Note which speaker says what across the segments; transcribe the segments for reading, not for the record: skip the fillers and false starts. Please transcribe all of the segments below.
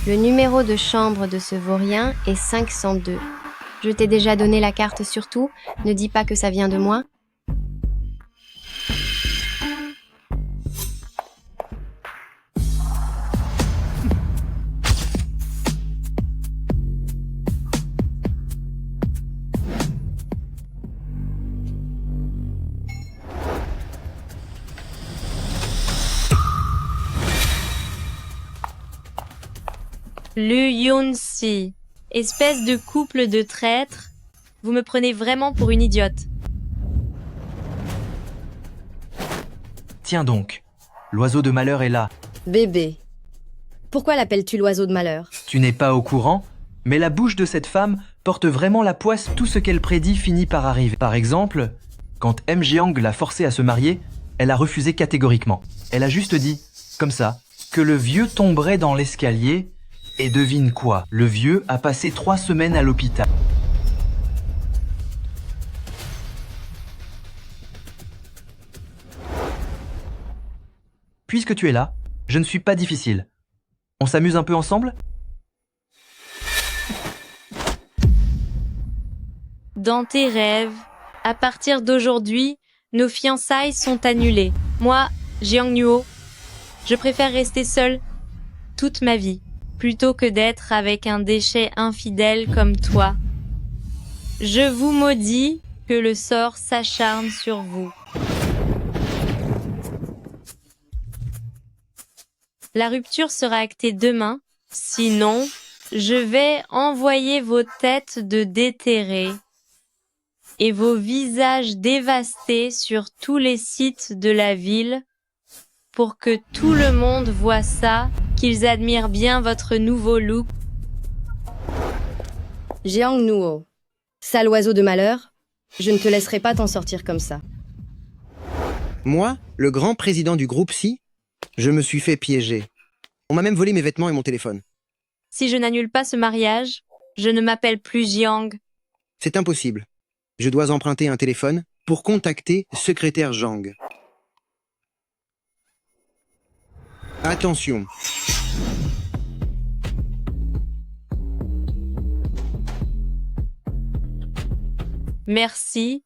Speaker 1: Le numéro de chambre de ce vaurien est 502. Je t'ai déjà donné la carte surtout, ne dis pas que ça vient de moi.
Speaker 2: Lu Yun-si, espèce de couple de traîtres, vous me prenez vraiment pour une idiote.
Speaker 3: Tiens donc, l'oiseau de malheur est là.
Speaker 4: Bébé, pourquoi l'appelles-tu l'oiseau de malheur?
Speaker 3: Tu n'es pas au courant, mais la bouche de cette femme porte vraiment la poisse, tout ce qu'elle prédit finit par arriver. Par exemple, quand M. Jiang l'a forcée à se marier, elle a refusé catégoriquement. Elle a juste dit, comme ça, que le vieux tomberait dans l'escalier. Et devine quoi? Le vieux a passé 3 semaines à l'hôpital. Puisque tu es là, je ne suis pas difficile. On s'amuse un peu ensemble?
Speaker 2: Dans tes rêves, à partir d'aujourd'hui, nos fiançailles sont annulées. Moi, Jiang Nuo, je préfère rester seule toute ma vie, plutôt que d'être avec un déchet infidèle comme toi. Je vous maudis que le sort s'acharne sur vous. La rupture sera actée demain, sinon, je vais envoyer vos têtes de déterrés et vos visages dévastés sur tous les sites de la ville pour que tout le monde voit ça, qu'ils admirent bien votre nouveau look.
Speaker 4: Jiang Nuo, sale oiseau de malheur, je ne te laisserai pas t'en sortir comme ça.
Speaker 5: Moi, le grand président du groupe Si, je me suis fait piéger. On m'a même volé mes vêtements et mon téléphone.
Speaker 2: Si je n'annule pas ce mariage, je ne m'appelle plus Jiang.
Speaker 5: C'est impossible. Je dois emprunter un téléphone pour contacter secrétaire Zhang. Attention.
Speaker 2: Merci,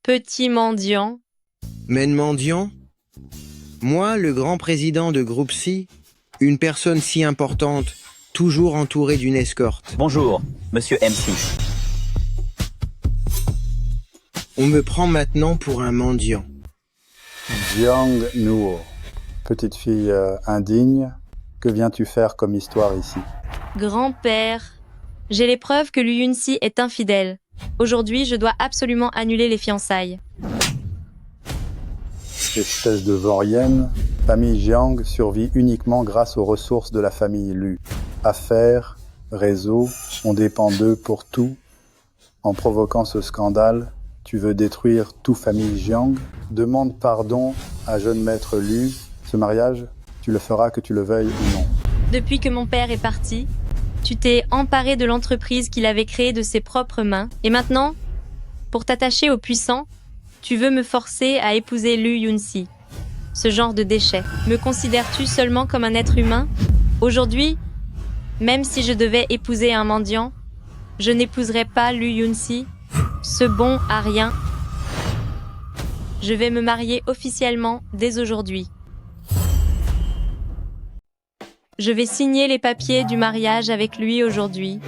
Speaker 2: petit mendiant.
Speaker 5: Mais mendiant? Moi, le grand président de groupe Si, une personne si importante, toujours entourée d'une escorte.
Speaker 6: Bonjour, monsieur MC.
Speaker 5: On me prend maintenant pour un mendiant.
Speaker 7: Jiang Nuo, petite fille indigne, que viens-tu faire comme histoire ici?
Speaker 2: Grand-père, j'ai les preuves que Lu Yun-si est infidèle. Aujourd'hui, je dois absolument annuler les fiançailles.
Speaker 7: Espèce de vaurienne, famille Jiang survit uniquement grâce aux ressources de la famille Lu. Affaires, réseaux, on dépend d'eux pour tout. En provoquant ce scandale, tu veux détruire toute famille Jiang? Demande pardon à jeune maître Lu. Ce mariage, tu le feras que tu le veuilles ou non.
Speaker 2: Depuis que mon père est parti, tu t'es emparé de l'entreprise qu'il avait créée de ses propres mains. Et maintenant, pour t'attacher aux puissants, tu veux me forcer à épouser Lu Yun-si. Ce genre de déchet. Me considères-tu seulement comme un être humain? Aujourd'hui, même si je devais épouser un mendiant, je n'épouserais pas Lu Yun-si, ce bon à rien. Je vais me marier officiellement dès aujourd'hui. Je vais signer les papiers du mariage avec lui aujourd'hui.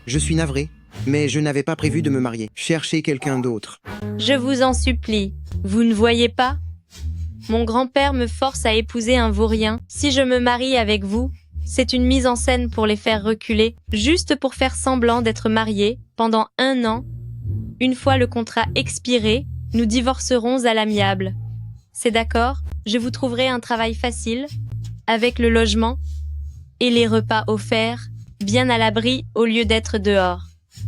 Speaker 5: Je suis navré, mais je n'avais pas prévu de me marier. Cherchez quelqu'un d'autre.
Speaker 2: Je vous en supplie, vous ne voyez pas? Mon grand-père me force à épouser un vaurien. Si je me marie avec vous, c'est une mise en scène pour les faire reculer, juste pour faire semblant d'être mariés pendant 1 an. Une fois le contrat expiré, nous divorcerons à l'amiable. C'est d'accord? Je vous trouverai un travail facile, avec le logement et les repas offerts, bien à l'abri au lieu d'être dehors.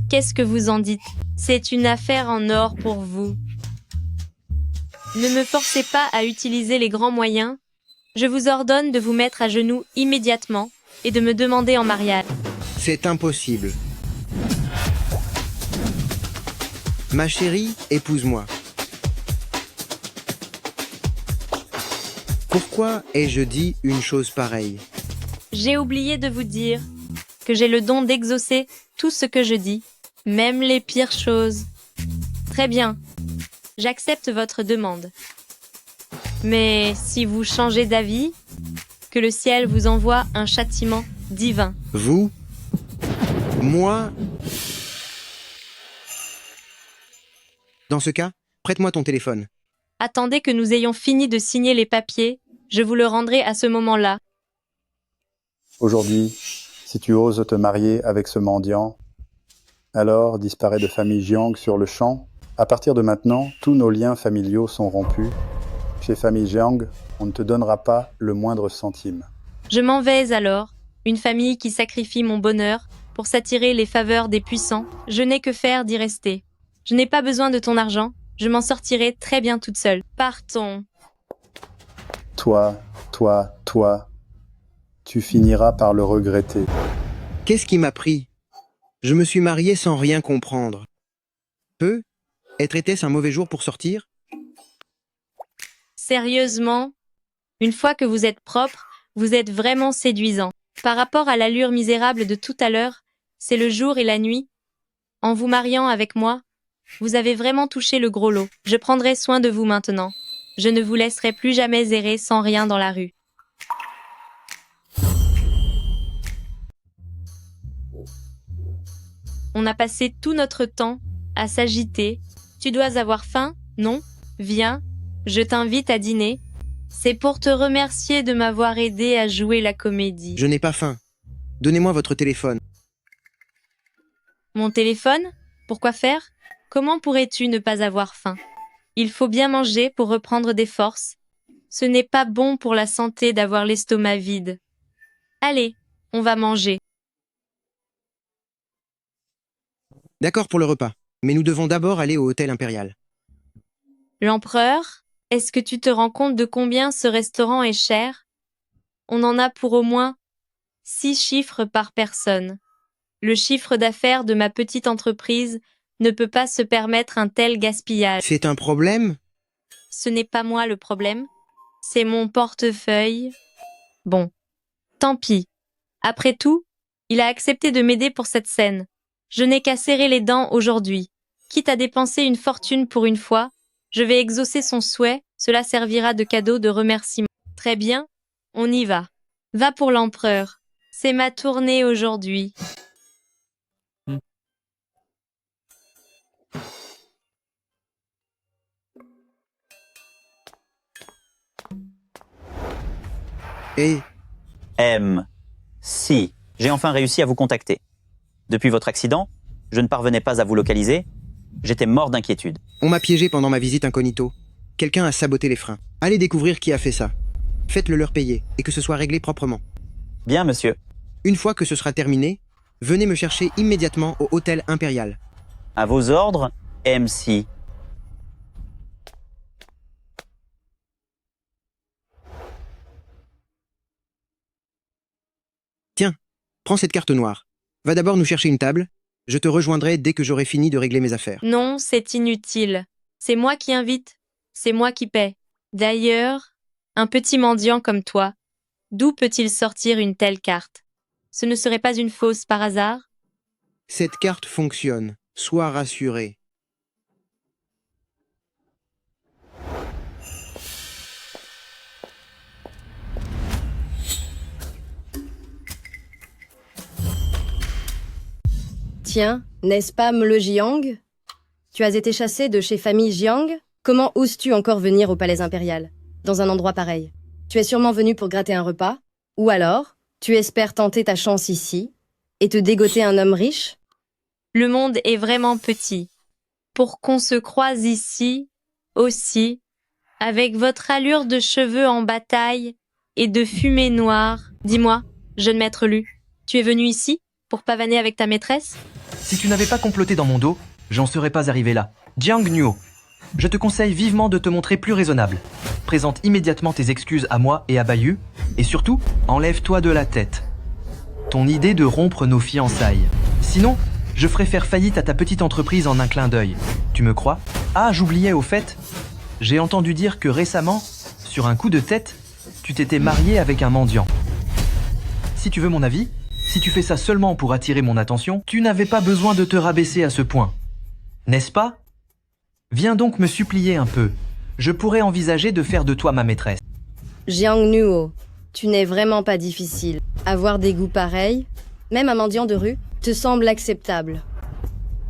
Speaker 2: Qu'est-ce que vous en dites? C'est une affaire en or pour vous. Ne me forcez pas à utiliser les grands moyens. Je vous ordonne de vous mettre à genoux immédiatement et de me demander en mariage.
Speaker 5: C'est impossible. Ma chérie, épouse-moi. Pourquoi ai-je dit une chose pareille?
Speaker 2: J'ai oublié de vous dire que j'ai le don d'exaucer tout ce que je dis, même les pires choses. Très bien, j'accepte votre demande. Mais si vous changez d'avis, que le ciel vous envoie un châtiment divin.
Speaker 5: Vous? Moi? Dans ce cas, prête-moi ton téléphone.
Speaker 2: Attendez que nous ayons fini de signer les papiers, je vous le rendrai à ce moment-là.
Speaker 7: Aujourd'hui, si tu oses te marier avec ce mendiant, alors disparaît de famille Jiang sur le champ. À partir de maintenant, tous nos liens familiaux sont rompus. Chez famille Jiang, on ne te donnera pas le moindre centime.
Speaker 2: Je m'en vais alors, une famille qui sacrifie mon bonheur pour s'attirer les faveurs des puissants. Je n'ai que faire d'y rester. Je n'ai pas besoin de ton argent, je m'en sortirai très bien toute seule. Partons.
Speaker 7: Toi, tu finiras par le regretter.
Speaker 5: Qu'est-ce qui m'a pris? Je me suis marié sans rien comprendre. Était-ce un mauvais jour pour sortir?
Speaker 2: Sérieusement, une fois que vous êtes propre, vous êtes vraiment séduisant. Par rapport à l'allure misérable de tout à l'heure, c'est le jour et la nuit. En vous mariant avec moi, vous avez vraiment touché le gros lot. Je prendrai soin de vous maintenant. Je ne vous laisserai plus jamais errer sans rien dans la rue. On a passé tout notre temps à s'agiter. Tu dois avoir faim, non? Viens, je t'invite à dîner. C'est pour te remercier de m'avoir aidé à jouer la comédie.
Speaker 5: Je n'ai pas faim. Donnez-moi votre téléphone.
Speaker 2: Mon téléphone? Pourquoi faire? Comment pourrais-tu ne pas avoir faim? Il faut bien manger pour reprendre des forces. Ce n'est pas bon pour la santé d'avoir l'estomac vide. Allez, on va manger.
Speaker 5: D'accord pour le repas, mais nous devons d'abord aller au hôtel impérial.
Speaker 2: L'empereur, est-ce que tu te rends compte de combien ce restaurant est cher? On en a pour au moins 6 chiffres par personne. Le chiffre d'affaires de ma petite entreprise ne peut pas se permettre un tel gaspillage.
Speaker 5: C'est un problème?
Speaker 2: Ce n'est pas moi le problème, c'est mon portefeuille. Bon, tant pis. Après tout, il a accepté de m'aider pour cette scène. Je n'ai qu'à serrer les dents aujourd'hui. Quitte à dépenser une fortune pour une fois, je vais exaucer son souhait, cela servira de cadeau de remerciement. Très bien, on y va. Va pour l'empereur. C'est ma tournée aujourd'hui.
Speaker 5: Et
Speaker 6: Si, j'ai enfin réussi à vous contacter. Depuis votre accident, je ne parvenais pas à vous localiser. J'étais mort d'inquiétude.
Speaker 5: on m'a piégé pendant ma visite incognito. Quelqu'un a saboté les freins. Allez découvrir qui a fait ça. Faites-le leur payer et que ce soit réglé proprement.
Speaker 6: Bien, monsieur.
Speaker 5: Une fois que ce sera terminé, venez me chercher immédiatement au hôtel impérial.
Speaker 6: À vos ordres, MC.
Speaker 5: Tiens, prends cette carte noire. Va d'abord nous chercher une table. Je te rejoindrai dès que j'aurai fini de régler mes affaires.
Speaker 2: Non, c'est inutile. C'est moi qui invite. C'est moi qui paie. D'ailleurs, un petit mendiant comme toi, d'où peut-il sortir une telle carte? Ce ne serait pas une fausse par hasard?
Speaker 5: Cette carte fonctionne. Sois rassuré.
Speaker 4: Tiens, n'est-ce pas le Jiang? Tu as été chassé de chez famille Jiang? Comment oses-tu encore venir au palais impérial, dans un endroit pareil? Tu es sûrement venu pour gratter un repas? Ou alors, tu espères tenter ta chance ici, et te dégoter un homme riche?
Speaker 2: Le monde est vraiment petit. Pour qu'on se croise ici, aussi, avec votre allure de cheveux en bataille et de fumée noire. Dis-moi, jeune maître Lu, tu es venu ici pour pavaner avec ta maîtresse?
Speaker 3: Si tu n'avais pas comploté dans mon dos, j'en serais pas arrivé là. Jiang Nuo, je te conseille vivement de te montrer plus raisonnable. Présente immédiatement tes excuses à moi et à Bayu, et surtout, enlève-toi de la tête ton idée de rompre nos fiançailles. Sinon, je ferai faire faillite à ta petite entreprise en un clin d'œil. Tu me crois? Ah, j'oubliais au fait, j'ai entendu dire que récemment, sur un coup de tête, tu t'étais marié avec un mendiant. Si tu veux mon avis, si tu fais ça seulement pour attirer mon attention, tu n'avais pas besoin de te rabaisser à ce point. N'est-ce pas? Viens donc me supplier un peu. Je pourrais envisager de faire de toi ma maîtresse.
Speaker 4: Jiang Nuo, tu n'es vraiment pas difficile. Avoir des goûts pareils, même un mendiant de rue, te semble acceptable.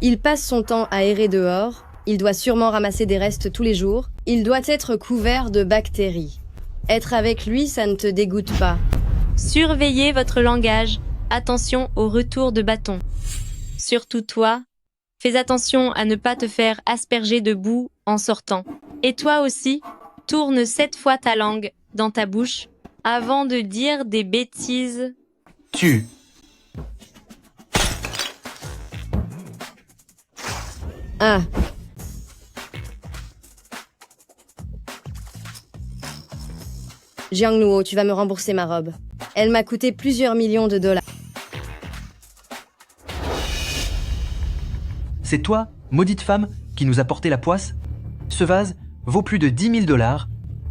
Speaker 4: Il passe son temps à errer dehors, il doit sûrement ramasser des restes tous les jours, il doit être couvert de bactéries. Être avec lui, ça ne te dégoûte pas.
Speaker 2: Surveillez votre langage. Attention au retour de bâton. Surtout toi, fais attention à ne pas te faire asperger de boue en sortant. Et toi aussi, tourne 7 fois ta langue dans ta bouche avant de dire des bêtises.
Speaker 3: Tu.
Speaker 4: Ah. Jiang Nuo, tu vas me rembourser ma robe. Elle m'a coûté plusieurs millions de dollars.
Speaker 3: C'est toi, maudite femme, qui nous a porté la poisse? Ce vase vaut plus de 10 000 $.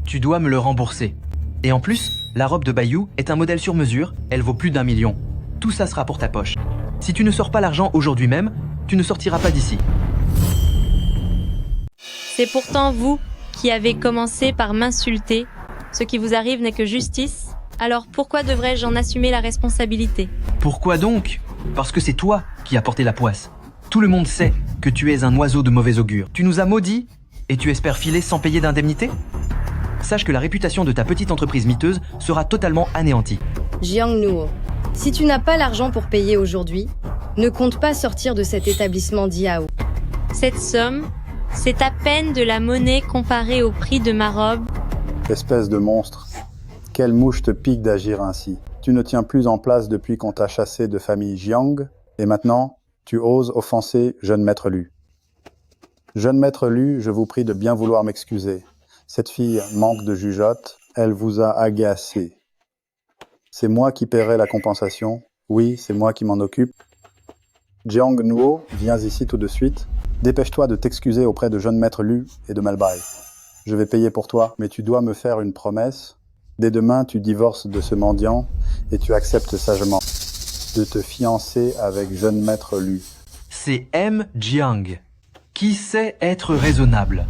Speaker 3: Tu dois me le rembourser. Et en plus, la robe de Bayou est un modèle sur mesure, elle vaut plus d'1 million. Tout ça sera pour ta poche. Si tu ne sors pas l'argent aujourd'hui même, tu ne sortiras pas d'ici.
Speaker 2: C'est pourtant vous qui avez commencé par m'insulter. Ce qui vous arrive n'est que justice. Alors pourquoi devrais-je en assumer la responsabilité?
Speaker 3: Pourquoi donc? Parce que c'est toi qui as porté la poisse. Tout le monde sait que tu es un oiseau de mauvais augure. Tu nous as maudits et tu espères filer sans payer d'indemnité? Sache que la réputation de ta petite entreprise miteuse sera totalement anéantie.
Speaker 4: Jiang Nuo, si tu n'as pas l'argent pour payer aujourd'hui, ne compte pas sortir de cet établissement Diao.
Speaker 2: Cette somme, c'est à peine de la monnaie comparée au prix de ma robe.
Speaker 7: Espèce de monstre. Quelle mouche te pique d'agir ainsi? Tu ne tiens plus en place depuis qu'on t'a chassé de famille Jiang, et maintenant, tu oses offenser jeune maître Lu. Jeune maître Lu, je vous prie de bien vouloir m'excuser. Cette fille manque de jugeote, elle vous a agacé. C'est moi qui paierai la compensation. Oui, c'est moi qui m'en occupe. Jiang Nuo, viens ici tout de suite. Dépêche-toi de t'excuser auprès de jeune maître Lu et de Malbai. Je vais payer pour toi, mais tu dois me faire une promesse. Dès demain, tu divorces de ce mendiant et tu acceptes sagement de te fiancer avec jeune maître Lu.
Speaker 3: C'est M. Jiang, qui sait être raisonnable.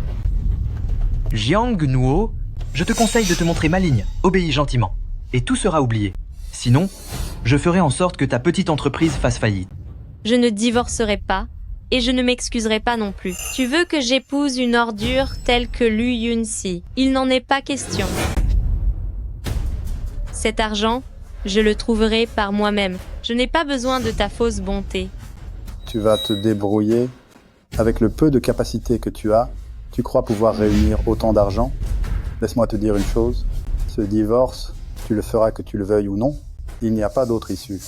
Speaker 3: Jiang Nuo, je te conseille de te montrer maligne, obéis gentiment, et tout sera oublié. Sinon, je ferai en sorte que ta petite entreprise fasse faillite.
Speaker 2: Je ne divorcerai pas, et je ne m'excuserai pas non plus. Tu veux que j'épouse une ordure telle que Lu Yunxi? Il n'en est pas question. Cet argent, je le trouverai par moi-même. Je n'ai pas besoin de ta fausse bonté.
Speaker 7: Tu vas te débrouiller. Avec le peu de capacité que tu as, tu crois pouvoir réunir autant d'argent? Laisse-moi te dire une chose. Ce divorce, tu le feras que tu le veuilles ou non. Il n'y a pas d'autre issue.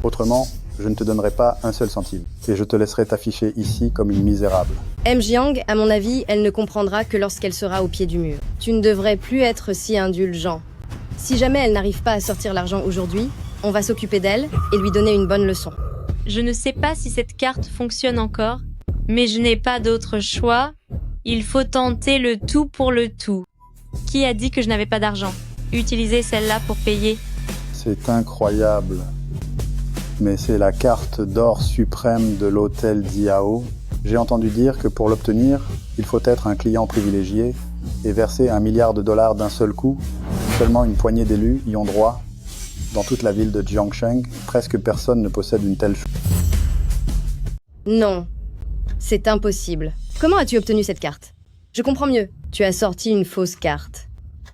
Speaker 7: Autrement, je ne te donnerai pas un seul centime. Et je te laisserai t'afficher ici comme une misérable.
Speaker 4: M. Jiang, à mon avis, elle ne comprendra que lorsqu'elle sera au pied du mur. Tu ne devrais plus être si indulgent. Si jamais elle n'arrive pas à sortir l'argent aujourd'hui, on va s'occuper d'elle et lui donner une bonne leçon.
Speaker 2: Je ne sais pas si cette carte fonctionne encore, mais je n'ai pas d'autre choix. Il faut tenter le tout pour le tout. Qui a dit que je n'avais pas d'argent? Utilisez celle-là pour payer.
Speaker 7: C'est incroyable. Mais c'est la carte d'or suprême de l'hôtel Diao. J'ai entendu dire que pour l'obtenir, il faut être un client privilégié et verser $1 milliard d'un seul coup. Seulement une poignée d'élus y ont droit. Dans toute la ville de Jiangsheng, presque personne ne possède une telle chose.
Speaker 4: Non, c'est impossible. Comment as-tu obtenu cette carte? Je comprends mieux. Tu as sorti une fausse carte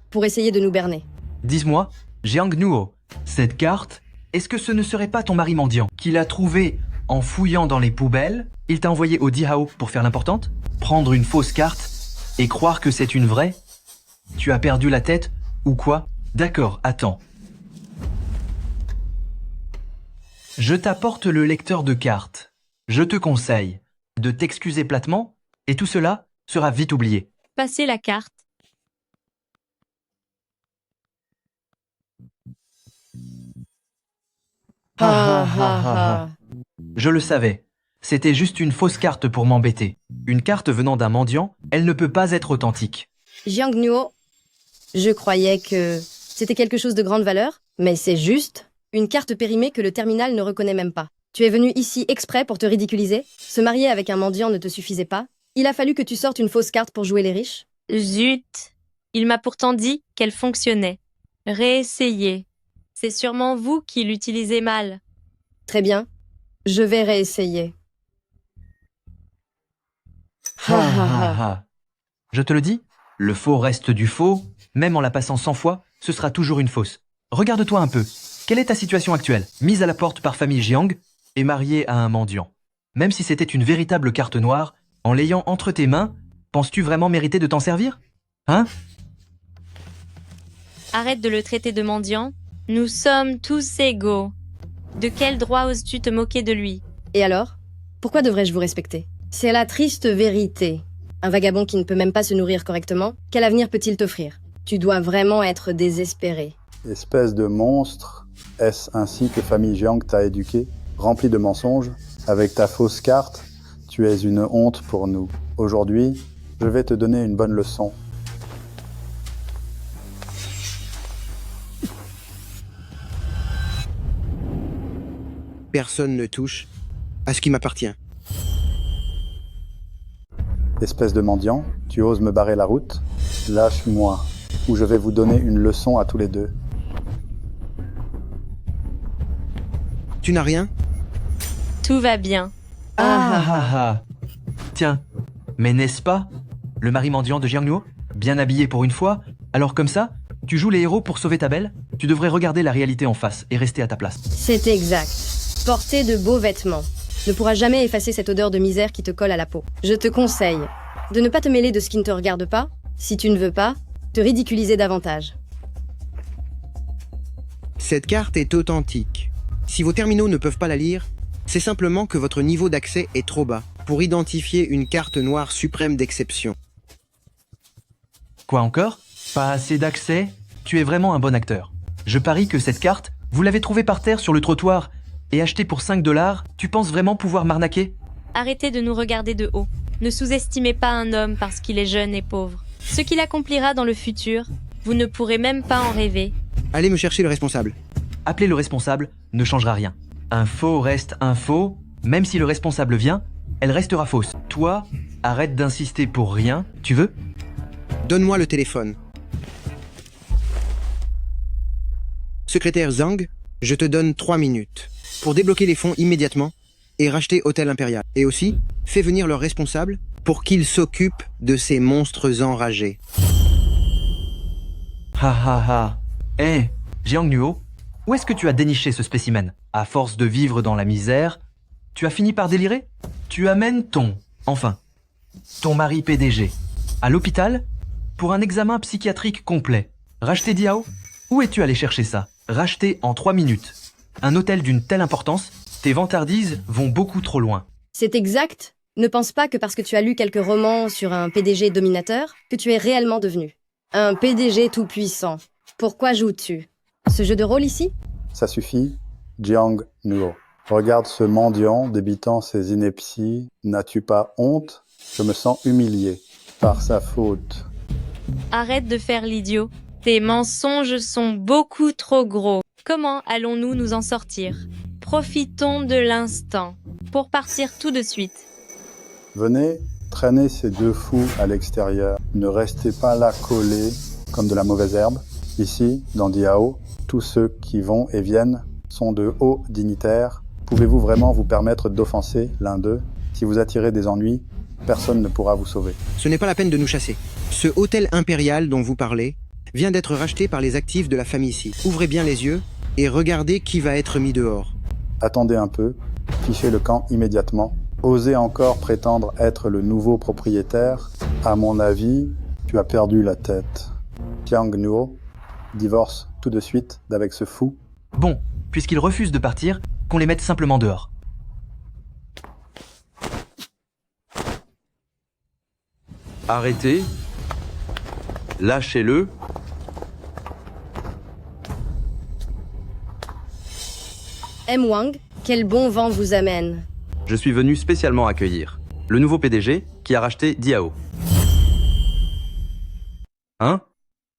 Speaker 4: pour essayer de nous berner.
Speaker 3: Dis-moi, Jiang Nuo, cette carte, est-ce que ce ne serait pas ton mari mendiant qui l'a trouvée en fouillant dans les poubelles? Il t'a envoyé au Diao pour faire l'importante? Prendre une fausse carte et croire que c'est une vraie? Tu as perdu la tête ou quoi? D'accord, attends. Je t'apporte le lecteur de cartes. Je te conseille de t'excuser platement et tout cela sera vite oublié.
Speaker 2: Passez la carte.
Speaker 3: Je le savais. C'était juste une fausse carte pour m'embêter. Une carte venant d'un mendiant, elle ne peut pas être authentique.
Speaker 4: Jiang Nuo, je croyais que c'était quelque chose de grande valeur, mais c'est juste Une carte périmée que le terminal ne reconnaît même pas. Tu es venu ici exprès pour te ridiculiser? Se marier avec un mendiant ne te suffisait pas? Il a fallu que tu sortes une fausse carte pour jouer les riches?
Speaker 2: Zut! Il m'a pourtant dit qu'elle fonctionnait. Réessayez. C'est sûrement vous qui l'utilisez mal.
Speaker 4: Très bien. Je vais réessayer.
Speaker 3: Je te le dis, le faux reste du faux, même en la passant 100 fois, ce sera toujours une fausse. Regarde-toi un peu. Quelle est ta situation actuelle? Mise à la porte par famille Jiang et mariée à un mendiant. Même si c'était une véritable carte noire, en l'ayant entre tes mains, penses-tu vraiment mériter de t'en servir? Hein?
Speaker 2: Arrête de le traiter de mendiant. Nous sommes tous égaux. De quel droit oses-tu te moquer de lui?
Speaker 4: Et alors? Pourquoi devrais-je vous respecter? C'est la triste vérité. Un vagabond qui ne peut même pas se nourrir correctement, quel avenir peut-il t'offrir? Tu dois vraiment être désespéré.
Speaker 7: Espèce de monstre, est-ce ainsi que famille Jiang t'a éduqué? Rempli de mensonges, avec ta fausse carte, tu es une honte pour nous. Aujourd'hui, je vais te donner une bonne leçon.
Speaker 5: Personne ne touche à ce qui m'appartient.
Speaker 7: Espèce de mendiant, tu oses me barrer la route? Lâche-moi, ou je vais vous donner une leçon à tous les deux.
Speaker 5: Tu n'as rien?
Speaker 2: Tout va bien.
Speaker 3: Tiens, mais n'est-ce pas le mari mendiant de Jiang Nuo? Bien habillé pour une fois, alors comme ça, tu joues les héros pour sauver ta belle? Tu devrais regarder la réalité en face et rester à ta place.
Speaker 4: C'est exact. Porter de beaux vêtements ne pourra jamais effacer cette odeur de misère qui te colle à la peau. Je te conseille de ne pas te mêler de ce qui ne te regarde pas, si tu ne veux pas te ridiculiser davantage.
Speaker 5: Cette carte est authentique. Si vos terminaux ne peuvent pas la lire, c'est simplement que votre niveau d'accès est trop bas pour identifier une carte noire suprême d'exception.
Speaker 3: Quoi encore? Pas assez d'accès? Tu es vraiment un bon acteur. Je parie que cette carte, vous l'avez trouvée par terre sur le trottoir et achetée pour 5 $. Tu penses vraiment pouvoir m'arnaquer?
Speaker 2: Arrêtez de nous regarder de haut. Ne sous-estimez pas un homme parce qu'il est jeune et pauvre. Ce qu'il accomplira dans le futur, vous ne pourrez même pas en rêver.
Speaker 5: Allez me chercher le responsable.
Speaker 3: Appeler le responsable ne changera rien. Un faux reste un faux, même si le responsable vient, elle restera fausse. Toi, arrête d'insister pour rien, tu veux?
Speaker 5: Donne-moi le téléphone. Secrétaire Zhang, je te donne 3 minutes pour débloquer les fonds immédiatement et racheter Hôtel Impérial. Et aussi, fais venir leur responsable pour qu'il s'occupe de ces monstres enragés.
Speaker 3: Hé, Jiang Nuo, où est-ce que tu as déniché ce spécimen? À force de vivre dans la misère, tu as fini par délirer? Tu amènes ton mari PDG, à l'hôpital pour un examen psychiatrique complet. Racheter Diao? Où es-tu allé chercher ça? Racheter en 3 minutes. Un hôtel d'une telle importance, tes vantardises vont beaucoup trop loin.
Speaker 4: C'est exact. Ne pense pas que parce que tu as lu quelques romans sur un PDG dominateur, que tu es réellement devenu un PDG tout-puissant. Pourquoi joues-tu? Ce jeu de rôle ici?
Speaker 7: Ça suffit, Jiang Nuo. Regarde ce mendiant débitant ses inepties. N'as-tu pas honte? Je me sens humilié par sa faute.
Speaker 2: Arrête de faire l'idiot. Tes mensonges sont beaucoup trop gros. Comment allons-nous nous en sortir? Profitons de l'instant pour partir tout de suite.
Speaker 7: Venez, traînez ces deux fous à l'extérieur. Ne restez pas là collés comme de la mauvaise herbe. Ici, dans Diao, tous ceux qui vont et viennent sont de hauts dignitaires. Pouvez-vous vraiment vous permettre d'offenser l'un d'eux? Si vous attirez des ennuis, personne ne pourra vous sauver.
Speaker 5: Ce n'est pas la peine de nous chasser. Ce hôtel impérial dont vous parlez vient d'être racheté par les actifs de la famille Xi. Ouvrez bien les yeux et regardez qui va être mis dehors.
Speaker 7: Attendez un peu, fichez le camp immédiatement. Osez encore prétendre être le nouveau propriétaire? À mon avis, tu as perdu la tête. Jiang Nuo, divorce tout de suite d'avec ce fou.
Speaker 3: Bon, puisqu'ils refusent de partir, qu'on les mette simplement dehors.
Speaker 8: Arrêtez. Lâchez-le.
Speaker 4: M. Wang, quel bon vent vous amène.
Speaker 8: Je suis venu spécialement accueillir le nouveau PDG qui a racheté Diao. Hein?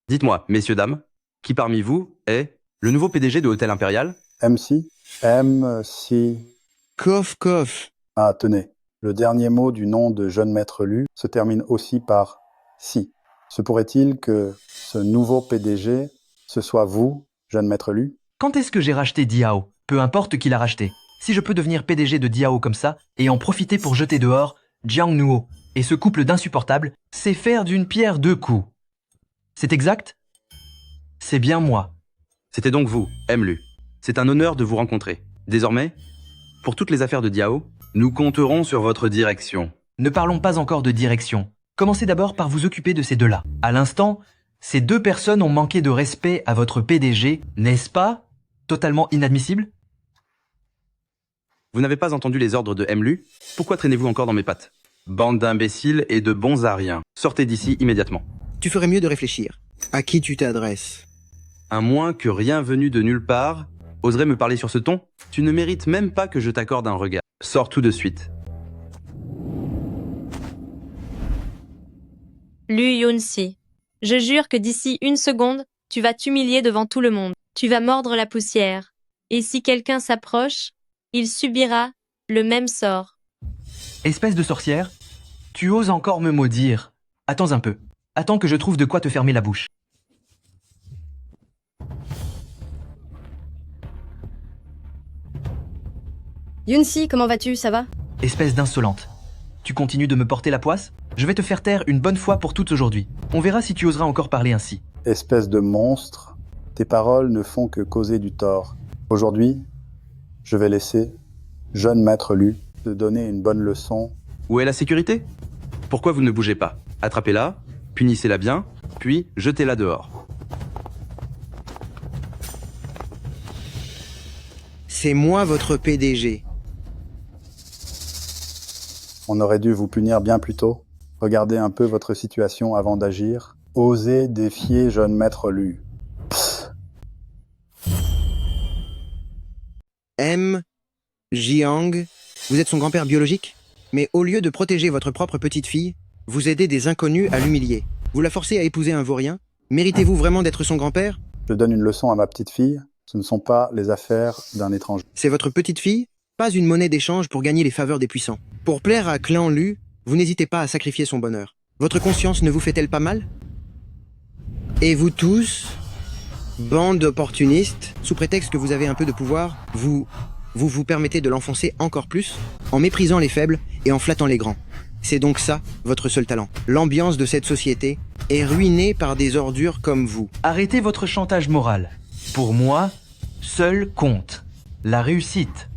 Speaker 8: Dites-moi, messieurs, dames, qui parmi vous est le nouveau PDG de Hôtel Impérial?
Speaker 7: MC? MC.
Speaker 5: Kof.
Speaker 7: Ah, tenez. Le dernier mot du nom de jeune maître Lu se termine aussi par si. Se pourrait-il que ce nouveau PDG, ce soit vous, jeune maître Lu?
Speaker 3: Quand est-ce que j'ai racheté Diao? Peu importe qui l'a racheté. Si je peux devenir PDG de Diao comme ça, et en profiter pour jeter dehors Jiang Nuo et ce couple d'insupportables, c'est faire d'une pierre deux coups. C'est exact? C'est bien moi.
Speaker 8: C'était donc vous, Lu. C'est un honneur de vous rencontrer. Désormais, pour toutes les affaires de Diao, nous compterons sur votre direction.
Speaker 3: Ne parlons pas encore de direction. Commencez d'abord par vous occuper de ces deux-là. À l'instant, ces deux personnes ont manqué de respect à votre PDG, n'est-ce pas? Totalement inadmissible?
Speaker 8: Vous n'avez pas entendu les ordres de Lu? Pourquoi traînez-vous encore dans mes pattes? Bande d'imbéciles et de bons à rien. Sortez d'ici immédiatement.
Speaker 5: Tu ferais mieux de réfléchir. À qui tu t'adresses?
Speaker 8: À moins que rien venu de nulle part oserait me parler sur ce ton, tu ne mérites même pas que je t'accorde un regard. Sors tout de suite.
Speaker 2: Lu Yunxi, je jure que d'ici une seconde, tu vas t'humilier devant tout le monde. Tu vas mordre la poussière. Et si quelqu'un s'approche, il subira le même sort.
Speaker 3: Espèce de sorcière, tu oses encore me maudire. Attends un peu. Attends que je trouve de quoi te fermer la bouche.
Speaker 4: Yunxi, comment vas-tu? Ça va?
Speaker 3: Espèce d'insolente. Tu continues de me porter la poisse? Je vais te faire taire une bonne fois pour toutes aujourd'hui. On verra si tu oseras encore parler ainsi.
Speaker 7: Espèce de monstre, tes paroles ne font que causer du tort. Aujourd'hui, je vais laisser jeune maître Lu te donner une bonne leçon.
Speaker 8: Où est la sécurité? Pourquoi vous ne bougez pas? Attrapez-la, punissez-la bien, puis jetez-la dehors.
Speaker 5: C'est moi votre PDG.
Speaker 7: On aurait dû vous punir bien plus tôt. Regardez un peu votre situation avant d'agir. Osez défier jeune maître Lu.
Speaker 5: Jiang, vous êtes son grand-père biologique? Mais au lieu de protéger votre propre petite-fille, vous aidez des inconnus à l'humilier. Vous la forcez à épouser un vaurien? Méritez-vous vraiment d'être son grand-père?
Speaker 7: Je donne une leçon à ma petite fille. Ce ne sont pas les affaires d'un étranger.
Speaker 5: C'est votre petite-fille? Pas une monnaie d'échange pour gagner les faveurs des puissants. Pour plaire à Clan Lu, vous n'hésitez pas à sacrifier son bonheur. Votre conscience ne vous fait-elle pas mal? Et vous tous, bande d'opportunistes, sous prétexte que vous avez un peu de pouvoir, vous permettez de l'enfoncer encore plus, en méprisant les faibles et en flattant les grands. C'est donc ça, votre seul talent. L'ambiance de cette société est ruinée par des ordures comme vous.
Speaker 3: Arrêtez votre chantage moral. Pour moi, seul compte la réussite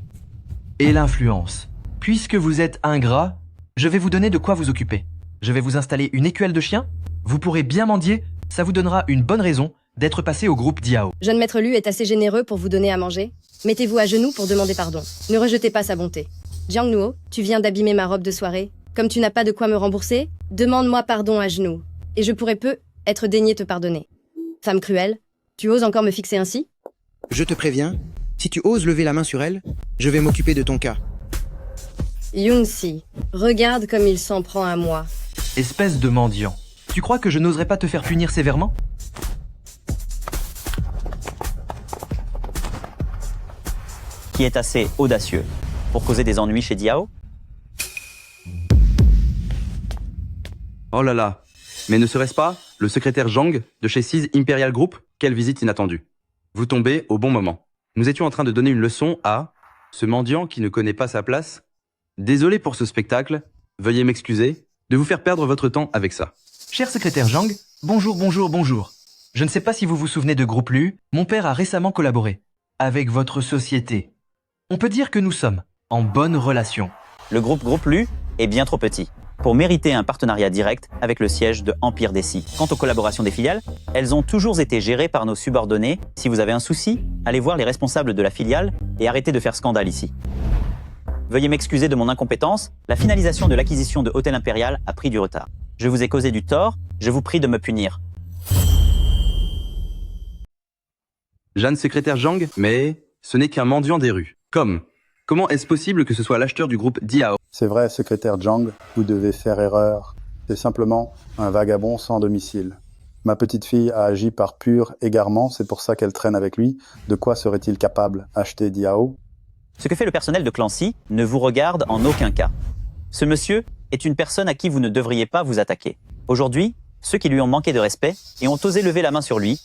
Speaker 3: et l'influence. Puisque vous êtes ingrat, je vais vous donner de quoi vous occuper. Je vais vous installer une écuelle de chiens. Vous pourrez bien mendier. Ça vous donnera une bonne raison d'être passé au groupe Diao.
Speaker 4: Jeune maître Lu est assez généreux pour vous donner à manger. Mettez-vous à genoux pour demander pardon. Ne rejetez pas sa bonté. Jiang Nuo, tu viens d'abîmer ma robe de soirée. Comme tu n'as pas de quoi me rembourser, demande-moi pardon à genoux. Et je pourrais peu être daigné te pardonner. Femme cruelle, tu oses encore me fixer ainsi?
Speaker 5: Je te préviens, si tu oses lever la main sur elle, je vais m'occuper de ton cas.
Speaker 4: Yunxi, regarde comme il s'en prend à moi.
Speaker 3: Espèce de mendiant. Tu crois que je n'oserais pas te faire punir sévèrement?
Speaker 6: Qui est assez audacieux pour causer des ennuis chez Diao?
Speaker 8: Oh là là, mais ne serait-ce pas le secrétaire Zhang de chez Seize Imperial Group? Quelle visite inattendue. Vous tombez au bon moment. Nous étions en train de donner une leçon à ce mendiant qui ne connaît pas sa place. Désolé pour ce spectacle, veuillez m'excuser de vous faire perdre votre temps avec ça.
Speaker 3: Cher secrétaire Zhang, bonjour. Je ne sais pas si vous vous souvenez de Groupe Lu, mon père a récemment collaboré avec votre société. On peut dire que nous sommes en bonne relation.
Speaker 6: Le groupe Lu est bien trop petit pour mériter un partenariat direct avec le siège de Empire Desi. Quant aux collaborations des filiales, elles ont toujours été gérées par nos subordonnés. Si vous avez un souci, allez voir les responsables de la filiale et arrêtez de faire scandale ici. Veuillez m'excuser de mon incompétence, la finalisation de l'acquisition de Hôtel Impérial a pris du retard. Je vous ai causé du tort, je vous prie de me punir.
Speaker 8: Jeanne secrétaire Zhang, mais ce n'est qu'un mendiant des rues. Comment est-ce possible que ce soit l'acheteur du groupe Diao?
Speaker 7: C'est vrai, secrétaire Zhang, vous devez faire erreur. C'est simplement un vagabond sans domicile. Ma petite fille a agi par pur égarement, c'est pour ça qu'elle traîne avec lui. De quoi serait-il capable? Acheter Diao?
Speaker 6: Ce que fait le personnel de Clancy ne vous regarde en aucun cas. Ce monsieur est une personne à qui vous ne devriez pas vous attaquer. Aujourd'hui, ceux qui lui ont manqué de respect et ont osé lever la main sur lui,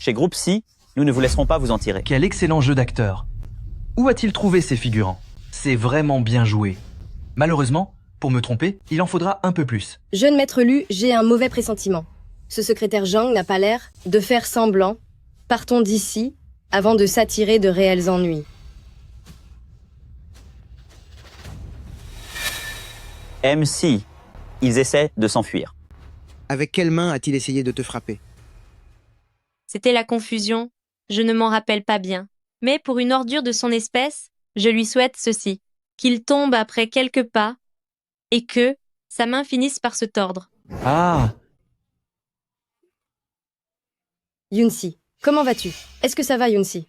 Speaker 6: chez Groupe C, nous ne vous laisserons pas vous en tirer.
Speaker 3: Quel excellent jeu d'acteur. Où a-t-il trouvé ces figurants? C'est vraiment bien joué. Malheureusement, pour me tromper, il en faudra un peu plus.
Speaker 4: Jeune maître Lu, j'ai un mauvais pressentiment. Ce secrétaire Zhang n'a pas l'air de faire semblant. Partons d'ici avant de s'attirer de réels ennuis.
Speaker 6: MC, ils essaient de s'enfuir.
Speaker 5: Avec quelle main a-t-il essayé de te frapper?
Speaker 2: C'était la confusion, je ne m'en rappelle pas bien. Mais pour une ordure de son espèce, je lui souhaite ceci, qu'il tombe après quelques pas, et que sa main finisse par se tordre.
Speaker 3: Ah,
Speaker 4: Yunsi, comment vas-tu? Est-ce que ça va, Yunsi?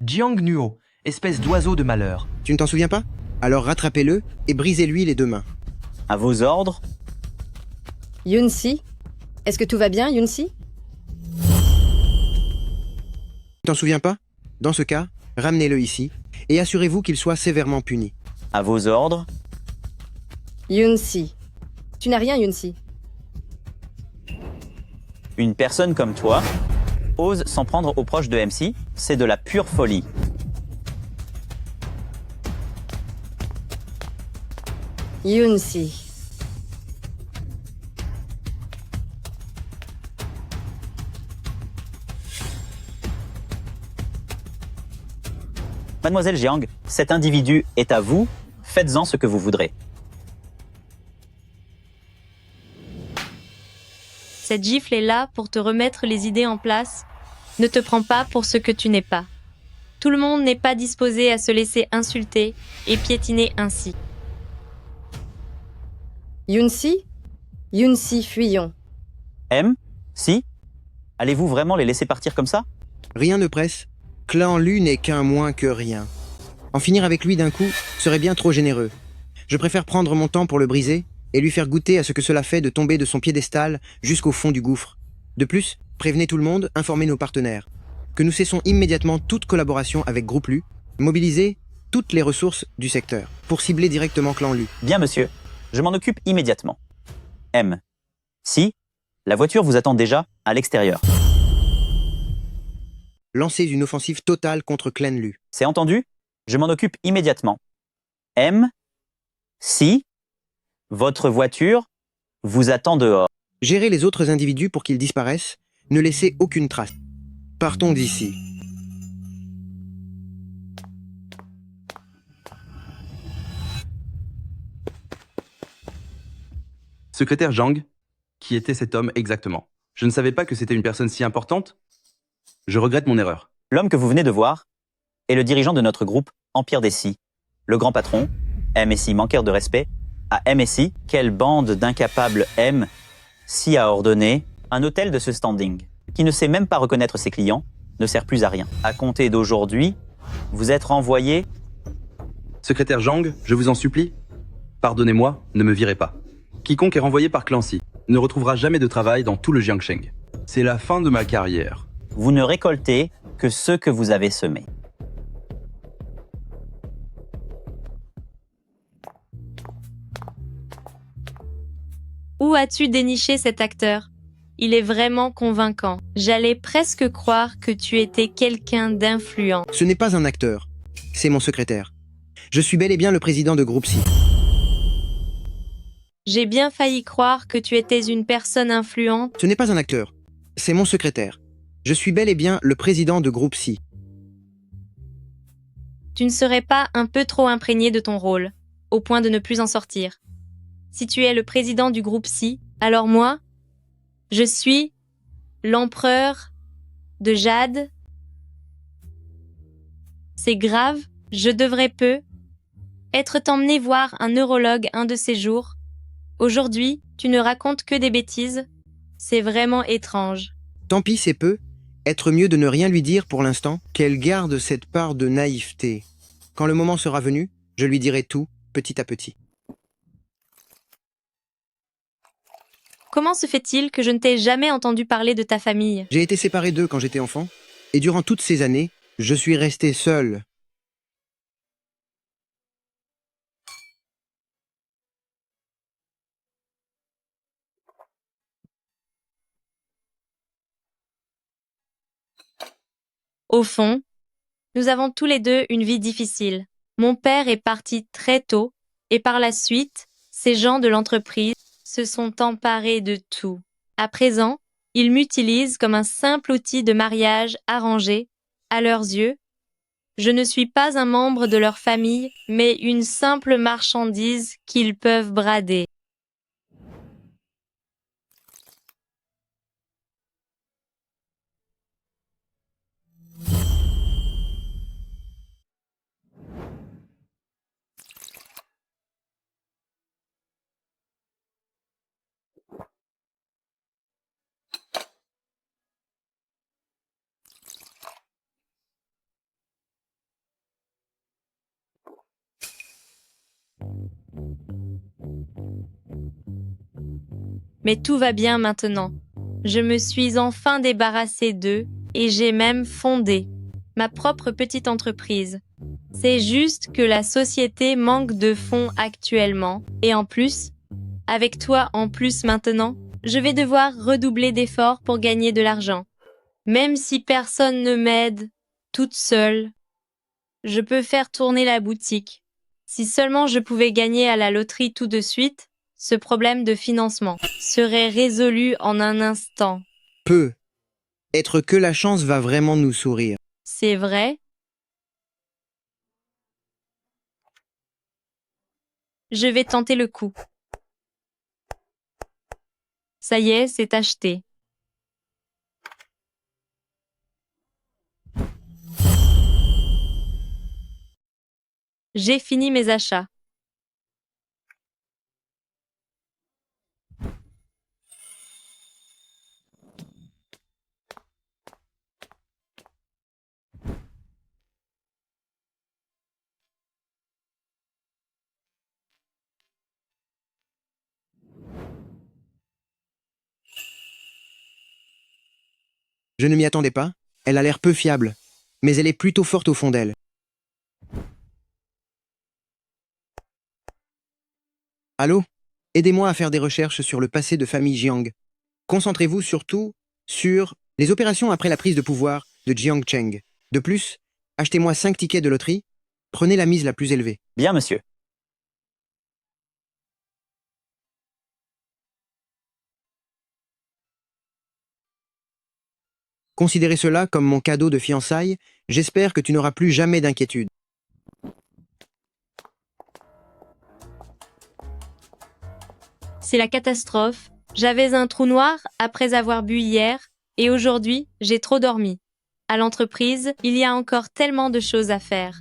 Speaker 3: Jiang Nuo, espèce d'oiseau de malheur.
Speaker 5: Tu ne t'en souviens pas? Alors rattrapez-le et brisez-lui les 2 mains.
Speaker 6: À vos ordres,
Speaker 4: Yunsi? Est-ce que tout va bien, Yunsi?
Speaker 5: Tu t'en souviens pas? Dans ce cas, ramenez-le ici et assurez-vous qu'il soit sévèrement puni.
Speaker 6: à vos ordres,
Speaker 4: Yunsi. Tu n'as rien, Yunsi.
Speaker 6: une personne comme toi ose s'en prendre aux proches de MC, c'est de la pure folie.
Speaker 4: Yunsi.
Speaker 6: Mademoiselle Jiang, cet individu est à vous, faites-en ce que vous voudrez.
Speaker 2: Cette gifle est là pour te remettre les idées en place. Ne te prends pas pour ce que tu n'es pas. Tout le monde n'est pas disposé à se laisser insulter et piétiner ainsi.
Speaker 4: Yunsi? Yunsi, fuyons.
Speaker 6: M, si, allez-vous vraiment les laisser partir comme ça?
Speaker 5: Rien ne presse. Clan Lu n'est qu'un moins que rien. En finir avec lui d'un coup serait bien trop généreux. Je préfère prendre mon temps pour le briser et lui faire goûter à ce que cela fait de tomber de son piédestal jusqu'au fond du gouffre. De plus, prévenez tout le monde, informez nos partenaires. Que nous cessons immédiatement toute collaboration avec Groupe Lu, mobilisez toutes les ressources du secteur pour cibler directement Clan Lu.
Speaker 6: Bien monsieur, je m'en occupe immédiatement. M, si, la voiture vous attend déjà à l'extérieur.
Speaker 5: Lancez une offensive totale contre Clan Lu.
Speaker 6: C'est entendu? Je m'en occupe immédiatement. M, si, votre voiture vous attend dehors.
Speaker 5: Gérez les autres individus pour qu'ils disparaissent, ne laissez aucune trace. Partons d'ici.
Speaker 8: Secrétaire Zhang, qui était cet homme exactement? Je ne savais pas que c'était une personne si importante. Je regrette mon erreur.
Speaker 6: L'homme que vous venez de voir est le dirigeant de notre groupe Empire des Scies. Le grand patron, MSI manqueur de respect, à MSI, quelle bande d'incapables M, si a ordonné un hôtel de ce standing, qui ne sait même pas reconnaître ses clients, ne sert plus à rien. À compter d'aujourd'hui, vous êtes renvoyé.
Speaker 8: Secrétaire Zhang, je vous en supplie, pardonnez-moi, ne me virez pas. Quiconque est renvoyé par Clancy ne retrouvera jamais de travail dans tout le Jiangsheng. C'est la fin de ma carrière.
Speaker 6: Vous ne récoltez que ce que vous avez semé.
Speaker 2: Où as-tu déniché cet acteur? Il est vraiment convaincant. J'allais presque croire que tu étais quelqu'un d'influent.
Speaker 5: Ce n'est pas un acteur, c'est mon secrétaire. Je suis bel et bien le président de Groupe C.
Speaker 2: J'ai bien failli croire que tu étais une personne influente.
Speaker 5: Ce n'est pas un acteur, c'est mon secrétaire. Je suis bel et bien le président de Groupe C.
Speaker 2: Tu ne serais pas un peu trop imprégné de ton rôle, au point de ne plus en sortir. Si tu es le président du groupe C, alors moi, je suis l'empereur de Jade. C'est grave, je devrais être t'emmener voir un neurologue un de ces jours. Aujourd'hui, tu ne racontes que des bêtises. C'est vraiment étrange.
Speaker 5: Tant pis, c'est peu. Être mieux de ne rien lui dire pour l'instant, qu'elle garde cette part de naïveté. Quand le moment sera venu, je lui dirai tout, petit à petit.
Speaker 2: Comment se fait-il que je ne t'ai jamais entendu parler de ta famille?
Speaker 5: J'ai été séparé d'eux quand j'étais enfant, et durant toutes ces années, je suis resté seul.
Speaker 2: Au fond, nous avons tous les deux une vie difficile. Mon père est parti très tôt et par la suite, ces gens de l'entreprise se sont emparés de tout. À présent, ils m'utilisent comme un simple outil de mariage arrangé. À leurs yeux, je ne suis pas un membre de leur famille, mais une simple marchandise qu'ils peuvent brader. Mais tout va bien maintenant. Je me suis enfin débarrassée d'eux et j'ai même fondé ma propre petite entreprise. C'est juste que la société manque de fonds actuellement. Et en plus, avec toi en plus maintenant, je vais devoir redoubler d'efforts pour gagner de l'argent. Même si personne ne m'aide, toute seule, je peux faire tourner la boutique. Si seulement je pouvais gagner à la loterie tout de suite, ce problème de financement serait résolu en un instant.
Speaker 5: Peu. Être que la chance va vraiment nous sourire.
Speaker 2: C'est vrai? Je vais tenter le coup. Ça y est, c'est acheté. J'ai fini mes achats.
Speaker 5: Je ne m'y attendais pas. Elle a l'air peu fiable, mais elle est plutôt forte au fond d'elle. Allô? Aidez-moi à faire des recherches sur le passé de famille Jiang. Concentrez-vous surtout sur les opérations après la prise de pouvoir de Jiang Cheng. De plus, achetez-moi 5 tickets de loterie. Prenez la mise la plus élevée.
Speaker 6: Bien, monsieur.
Speaker 5: Considérez cela comme mon cadeau de fiançailles. J'espère que tu n'auras plus jamais d'inquiétude.
Speaker 2: C'est la catastrophe. J'avais un trou noir après avoir bu hier et aujourd'hui, j'ai trop dormi. À l'entreprise, il y a encore tellement de choses à faire.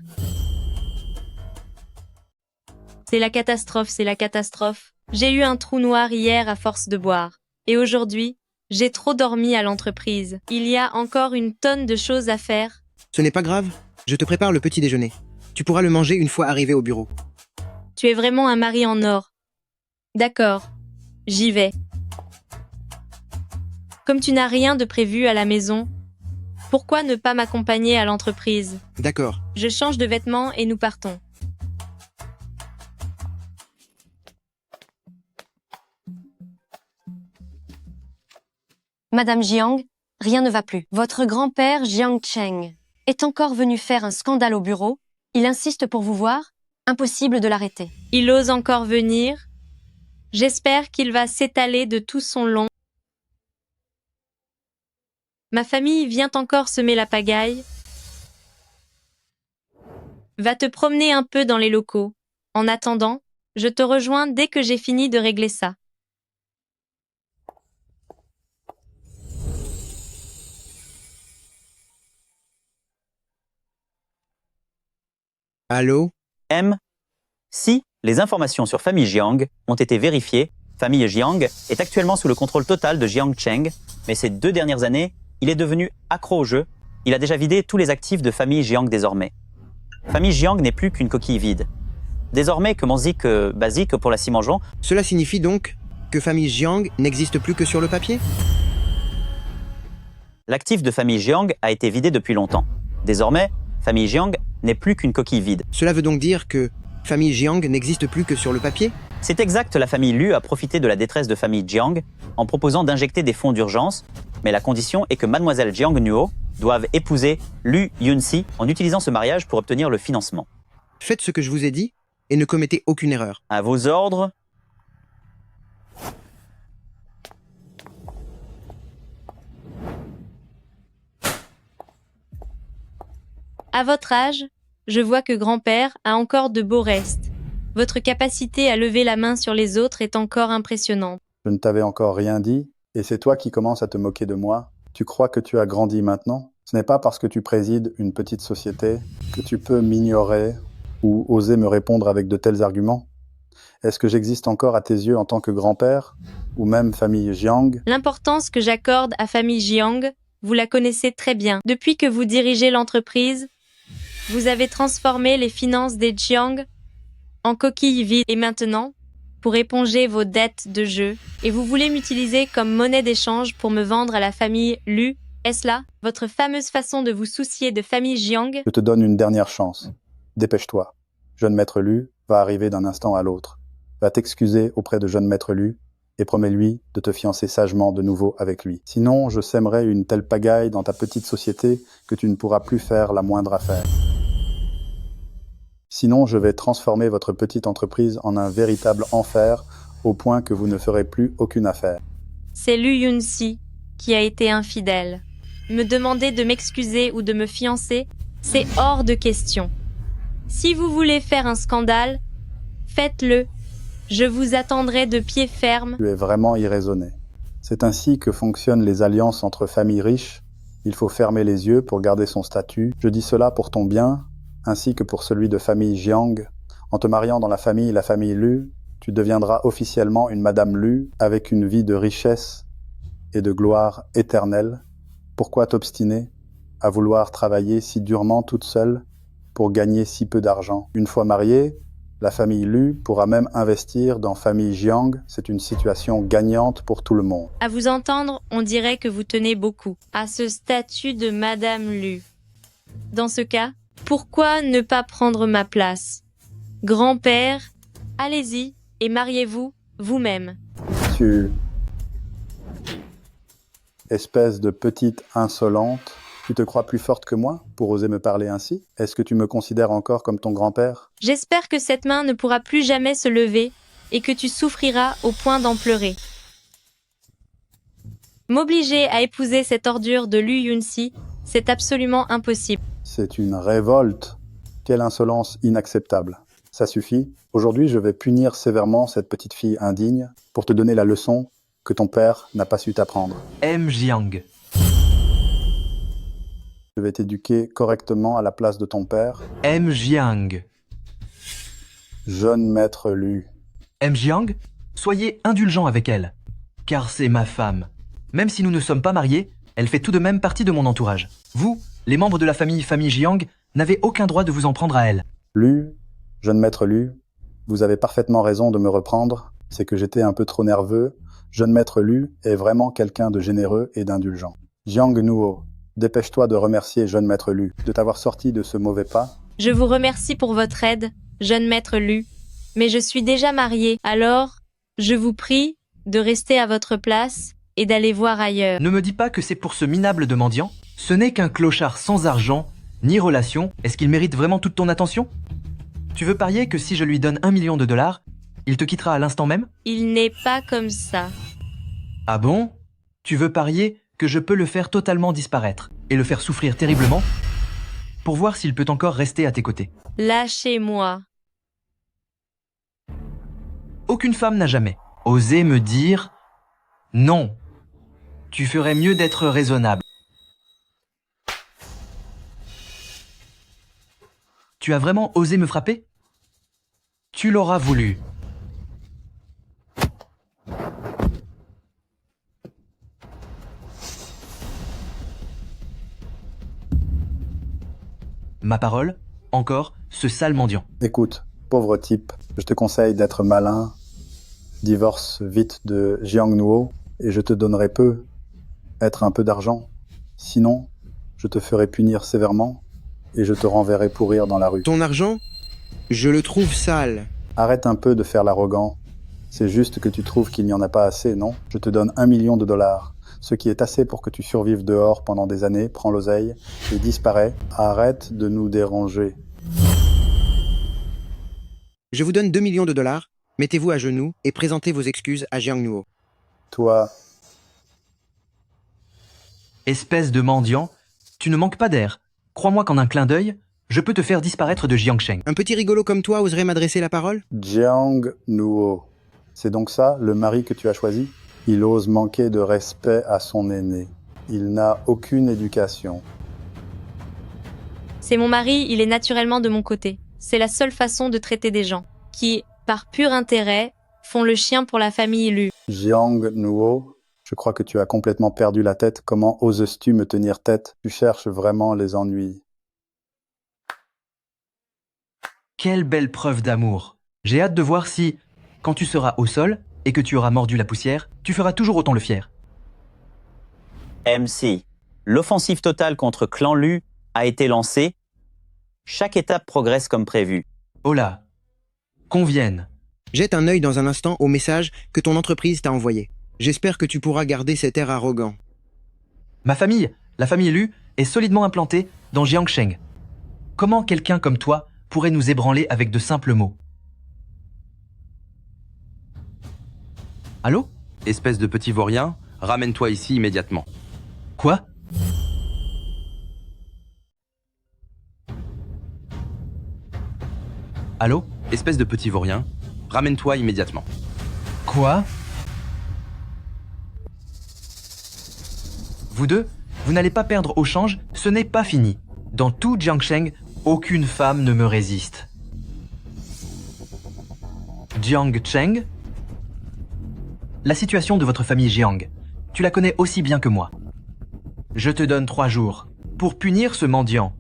Speaker 2: C'est la catastrophe, c'est la catastrophe. J'ai eu un trou noir hier à force de boire. Et aujourd'hui, j'ai trop dormi à l'entreprise. Il y a encore une tonne de choses à faire.
Speaker 5: Ce n'est pas grave. Je te prépare le petit déjeuner. Tu pourras le manger une fois arrivé au bureau.
Speaker 2: Tu es vraiment un mari en or. D'accord, j'y vais. Comme tu n'as rien de prévu à la maison, pourquoi ne pas m'accompagner à l'entreprise?
Speaker 5: D'accord.
Speaker 2: Je change de vêtements et nous partons.
Speaker 4: Madame Jiang, rien ne va plus. Votre grand-père, Jiang Cheng, est encore venu faire un scandale au bureau. Il insiste pour vous voir. Impossible de l'arrêter.
Speaker 2: Il ose encore venir. J'espère qu'il va s'étaler de tout son long. Ma famille vient encore semer la pagaille. Va te promener un peu dans les locaux. En attendant, je te rejoins dès que j'ai fini de régler ça.
Speaker 5: Allô?
Speaker 6: M. Si les informations sur famille Jiang ont été vérifiées, famille Jiang est actuellement sous le contrôle total de Jiang Cheng, mais ces 2 dernières années, il est devenu accro au jeu. Il a déjà vidé tous les actifs de famille Jiang désormais. Famille Jiang n'est plus qu'une coquille vide. Désormais que basique pour la scie mangeant,
Speaker 5: Cela signifie donc que famille Jiang n'existe plus que sur le papier?
Speaker 6: L'actif de famille Jiang a été vidé depuis longtemps. Désormais, famille Jiang n'est plus qu'une coquille vide.
Speaker 5: Cela veut donc dire que famille Jiang n'existe plus que sur le papier?
Speaker 6: C'est exact, la famille Lu a profité de la détresse de famille Jiang en proposant d'injecter des fonds d'urgence, mais la condition est que mademoiselle Jiang Nuo doive épouser Lu Yunxi en utilisant ce mariage pour obtenir le financement.
Speaker 5: Faites ce que je vous ai dit et ne commettez aucune erreur.
Speaker 6: À vos ordres.
Speaker 2: À votre âge, je vois que grand-père a encore de beaux restes. Votre capacité à lever la main sur les autres est encore impressionnante.
Speaker 7: Je ne t'avais encore rien dit, et c'est toi qui commences à te moquer de moi. Tu crois que tu as grandi maintenant? Ce n'est pas parce que tu présides une petite société que tu peux m'ignorer ou oser me répondre avec de tels arguments. Est-ce que j'existe encore à tes yeux en tant que grand-père, ou même famille Jiang?
Speaker 2: L'importance que j'accorde à famille Jiang, vous la connaissez très bien. Depuis que vous dirigez l'entreprise, vous avez transformé les finances des Jiang en coquilles vides. Et maintenant, pour éponger vos dettes de jeu, et vous voulez m'utiliser comme monnaie d'échange pour me vendre à la famille Lu, est-ce là votre fameuse façon de vous soucier de famille Jiang?
Speaker 7: Je te donne une dernière chance. Dépêche-toi. Jeune maître Lu va arriver d'un instant à l'autre. Va t'excuser auprès de jeune maître Lu et promets-lui de te fiancer sagement de nouveau avec lui. Sinon, je sèmerai une telle pagaille dans ta petite société que tu ne pourras plus faire la moindre affaire. Sinon, je vais transformer votre petite entreprise en un véritable enfer au point que vous ne ferez plus aucune affaire.
Speaker 2: C'est Lu Yunxi qui a été infidèle. Me demander de m'excuser ou de me fiancer, c'est hors de question. Si vous voulez faire un scandale, faites-le. Je vous attendrai de pied ferme.
Speaker 7: Tu es vraiment irraisonné. C'est ainsi que fonctionnent les alliances entre familles riches. Il faut fermer les yeux pour garder son statut. Je dis cela pour ton bien, ainsi que pour celui de famille Jiang. En te mariant dans la famille Lu, tu deviendras officiellement une Madame Lu avec une vie de richesse et de gloire éternelle. Pourquoi t'obstiner à vouloir travailler si durement toute seule pour gagner si peu d'argent? Une fois mariée, la famille Lu pourra même investir dans famille Jiang. C'est une situation gagnante pour tout le monde.
Speaker 2: À vous entendre, on dirait que vous tenez beaucoup à ce statut de Madame Lu. Dans ce cas, pourquoi ne pas prendre ma place? Grand-père, allez-y et mariez-vous vous-même.
Speaker 7: Tu... Espèce de petite insolente, tu te crois plus forte que moi pour oser me parler ainsi? Est-ce que tu me considères encore comme ton grand-père?
Speaker 2: J'espère que cette main ne pourra plus jamais se lever et que tu souffriras au point d'en pleurer. M'obliger à épouser cette ordure de Lu Yunxi, c'est absolument impossible.
Speaker 7: C'est une révolte. Quelle insolence inacceptable. Ça suffit. Aujourd'hui, je vais punir sévèrement cette petite fille indigne pour te donner la leçon que ton père n'a pas su t'apprendre.
Speaker 3: M. Jiang.
Speaker 7: Je vais t'éduquer correctement à la place de ton père.
Speaker 3: M. Jiang.
Speaker 7: Jeune maître Lu.
Speaker 3: M. Jiang, soyez indulgent avec elle, car c'est ma femme. Même si nous ne sommes pas mariés, elle fait tout de même partie de mon entourage. Vous, les membres de la famille Jiang, n'avez aucun droit de vous en prendre à elle.
Speaker 7: Lu, jeune maître Lu, vous avez parfaitement raison de me reprendre. C'est que j'étais un peu trop nerveux. Jeune maître Lu est vraiment quelqu'un de généreux et d'indulgent. Jiang Nuo, dépêche-toi de remercier jeune maître Lu de t'avoir sorti de ce mauvais pas.
Speaker 2: Je vous remercie pour votre aide, jeune maître Lu, mais je suis déjà mariée, alors je vous prie de rester à votre place et d'aller voir ailleurs.
Speaker 3: Ne me dis pas que c'est pour ce minable de mendiant. Ce n'est qu'un clochard sans argent, ni relation. Est-ce qu'il mérite vraiment toute ton attention? Tu veux parier que si je lui donne $1 million, il te quittera à l'instant même?
Speaker 2: Il n'est pas comme ça.
Speaker 3: Ah bon? Tu veux parier que je peux le faire totalement disparaître et le faire souffrir terriblement pour voir s'il peut encore rester à tes côtés?
Speaker 2: Lâchez-moi.
Speaker 3: Aucune femme n'a jamais osé me dire non. Tu ferais mieux d'être raisonnable. Tu as vraiment osé me frapper? Tu l'auras voulu. Ma parole, encore, ce sale mendiant.
Speaker 7: Écoute, pauvre type, je te conseille d'être malin, Divorce vite de Jiang Nuo et je te donnerai être un peu d'argent. Sinon, je te ferai punir sévèrement et je te renverrai pourrir dans la rue.
Speaker 5: Ton argent, je le trouve sale.
Speaker 7: Arrête un peu de faire l'arrogant. C'est juste que tu trouves qu'il n'y en a pas assez, non? Je te donne 1 million de dollars, ce qui est assez pour que tu survives dehors pendant des années, prends l'oseille et disparais. Arrête de nous déranger.
Speaker 5: Je vous donne 2 millions de dollars, mettez-vous à genoux et présentez vos excuses à Jiang Nuo.
Speaker 7: Toi,
Speaker 3: Espèce de mendiant, tu ne manques pas d'air. Crois-moi qu'en un clin d'œil, je peux te faire disparaître de Jiangsheng.
Speaker 5: Un petit rigolo comme toi oserait m'adresser la parole?
Speaker 7: Jiang Nuo. C'est donc ça, le mari que tu as choisi? Il ose manquer de respect à son aîné. Il n'a aucune éducation.
Speaker 2: C'est mon mari, il est naturellement de mon côté. C'est la seule façon de traiter des gens qui, par pur intérêt, font le chien pour la famille Lu.
Speaker 7: Jiang Nuo, je crois que tu as complètement perdu la tête. Comment oses-tu me tenir tête? Tu cherches vraiment les ennuis.
Speaker 3: Quelle belle preuve d'amour. J'ai hâte de voir si, quand tu seras au sol et que tu auras mordu la poussière, tu feras toujours autant le fier.
Speaker 6: MC. L'offensive totale contre Clan Lu a été lancée. Chaque étape progresse comme prévu.
Speaker 3: Oh là, qu'on vienne.
Speaker 5: Jette un œil dans un instant au message que ton entreprise t'a envoyé. J'espère que tu pourras garder cet air arrogant.
Speaker 3: Ma famille, la famille Lu, est solidement implantée dans Jiangsheng. Comment quelqu'un comme toi pourrait nous ébranler avec de simples mots? Allô?
Speaker 8: Espèce de petit vaurien, ramène-toi ici immédiatement.
Speaker 3: Quoi? Allô?
Speaker 8: Espèce de petit vaurien, ramène-toi immédiatement.
Speaker 3: Quoi? Vous deux, vous n'allez pas perdre au change, ce n'est pas fini. Dans tout Jiangsheng, aucune femme ne me résiste. Jiangsheng? La situation de votre famille Jiang, tu la connais aussi bien que moi. Je te donne 3 jours pour punir ce mendiant.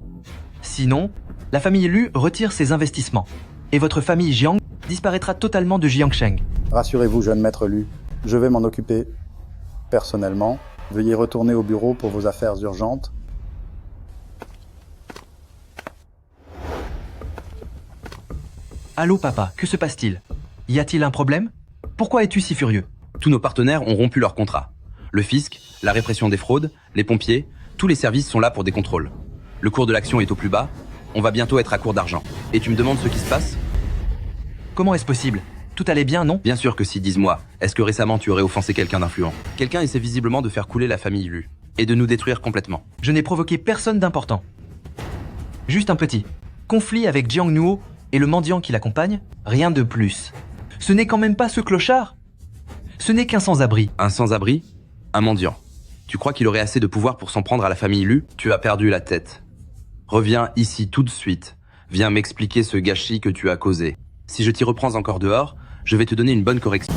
Speaker 3: Sinon, la famille Lu retire ses investissements et votre famille Jiang disparaîtra totalement de Jiangsheng.
Speaker 7: Rassurez-vous, jeune maître Lu, je vais m'en occuper personnellement. Veuillez retourner au bureau pour vos affaires urgentes.
Speaker 3: Allô papa, que se passe-t-il? Y a-t-il un problème? Pourquoi es-tu si furieux?
Speaker 8: Tous nos partenaires ont rompu leur contrat. Le fisc, la répression des fraudes, les pompiers, tous les services sont là pour des contrôles. Le cours de l'action est au plus bas, on va bientôt être à court d'argent. Et tu me demandes ce qui se passe?
Speaker 3: Comment est-ce possible? Tout allait bien, non?
Speaker 8: Bien sûr que si, dis-moi. Est-ce que récemment tu aurais offensé quelqu'un d'influent? Quelqu'un essaie visiblement de faire couler la famille Lu et de nous détruire complètement.
Speaker 3: Je n'ai provoqué personne d'important. Juste un petit conflit avec Jiang Nuo et le mendiant qui l'accompagne, rien de plus. Ce n'est quand même pas ce clochard. Ce n'est qu'un sans-abri.
Speaker 8: Un sans-abri? Un mendiant. Tu crois qu'il aurait assez de pouvoir pour s'en prendre à la famille Lu? Tu as perdu la tête. Reviens ici tout de suite. Viens m'expliquer ce gâchis que tu as causé. Si je t'y reprends encore dehors, je vais te donner une bonne correction.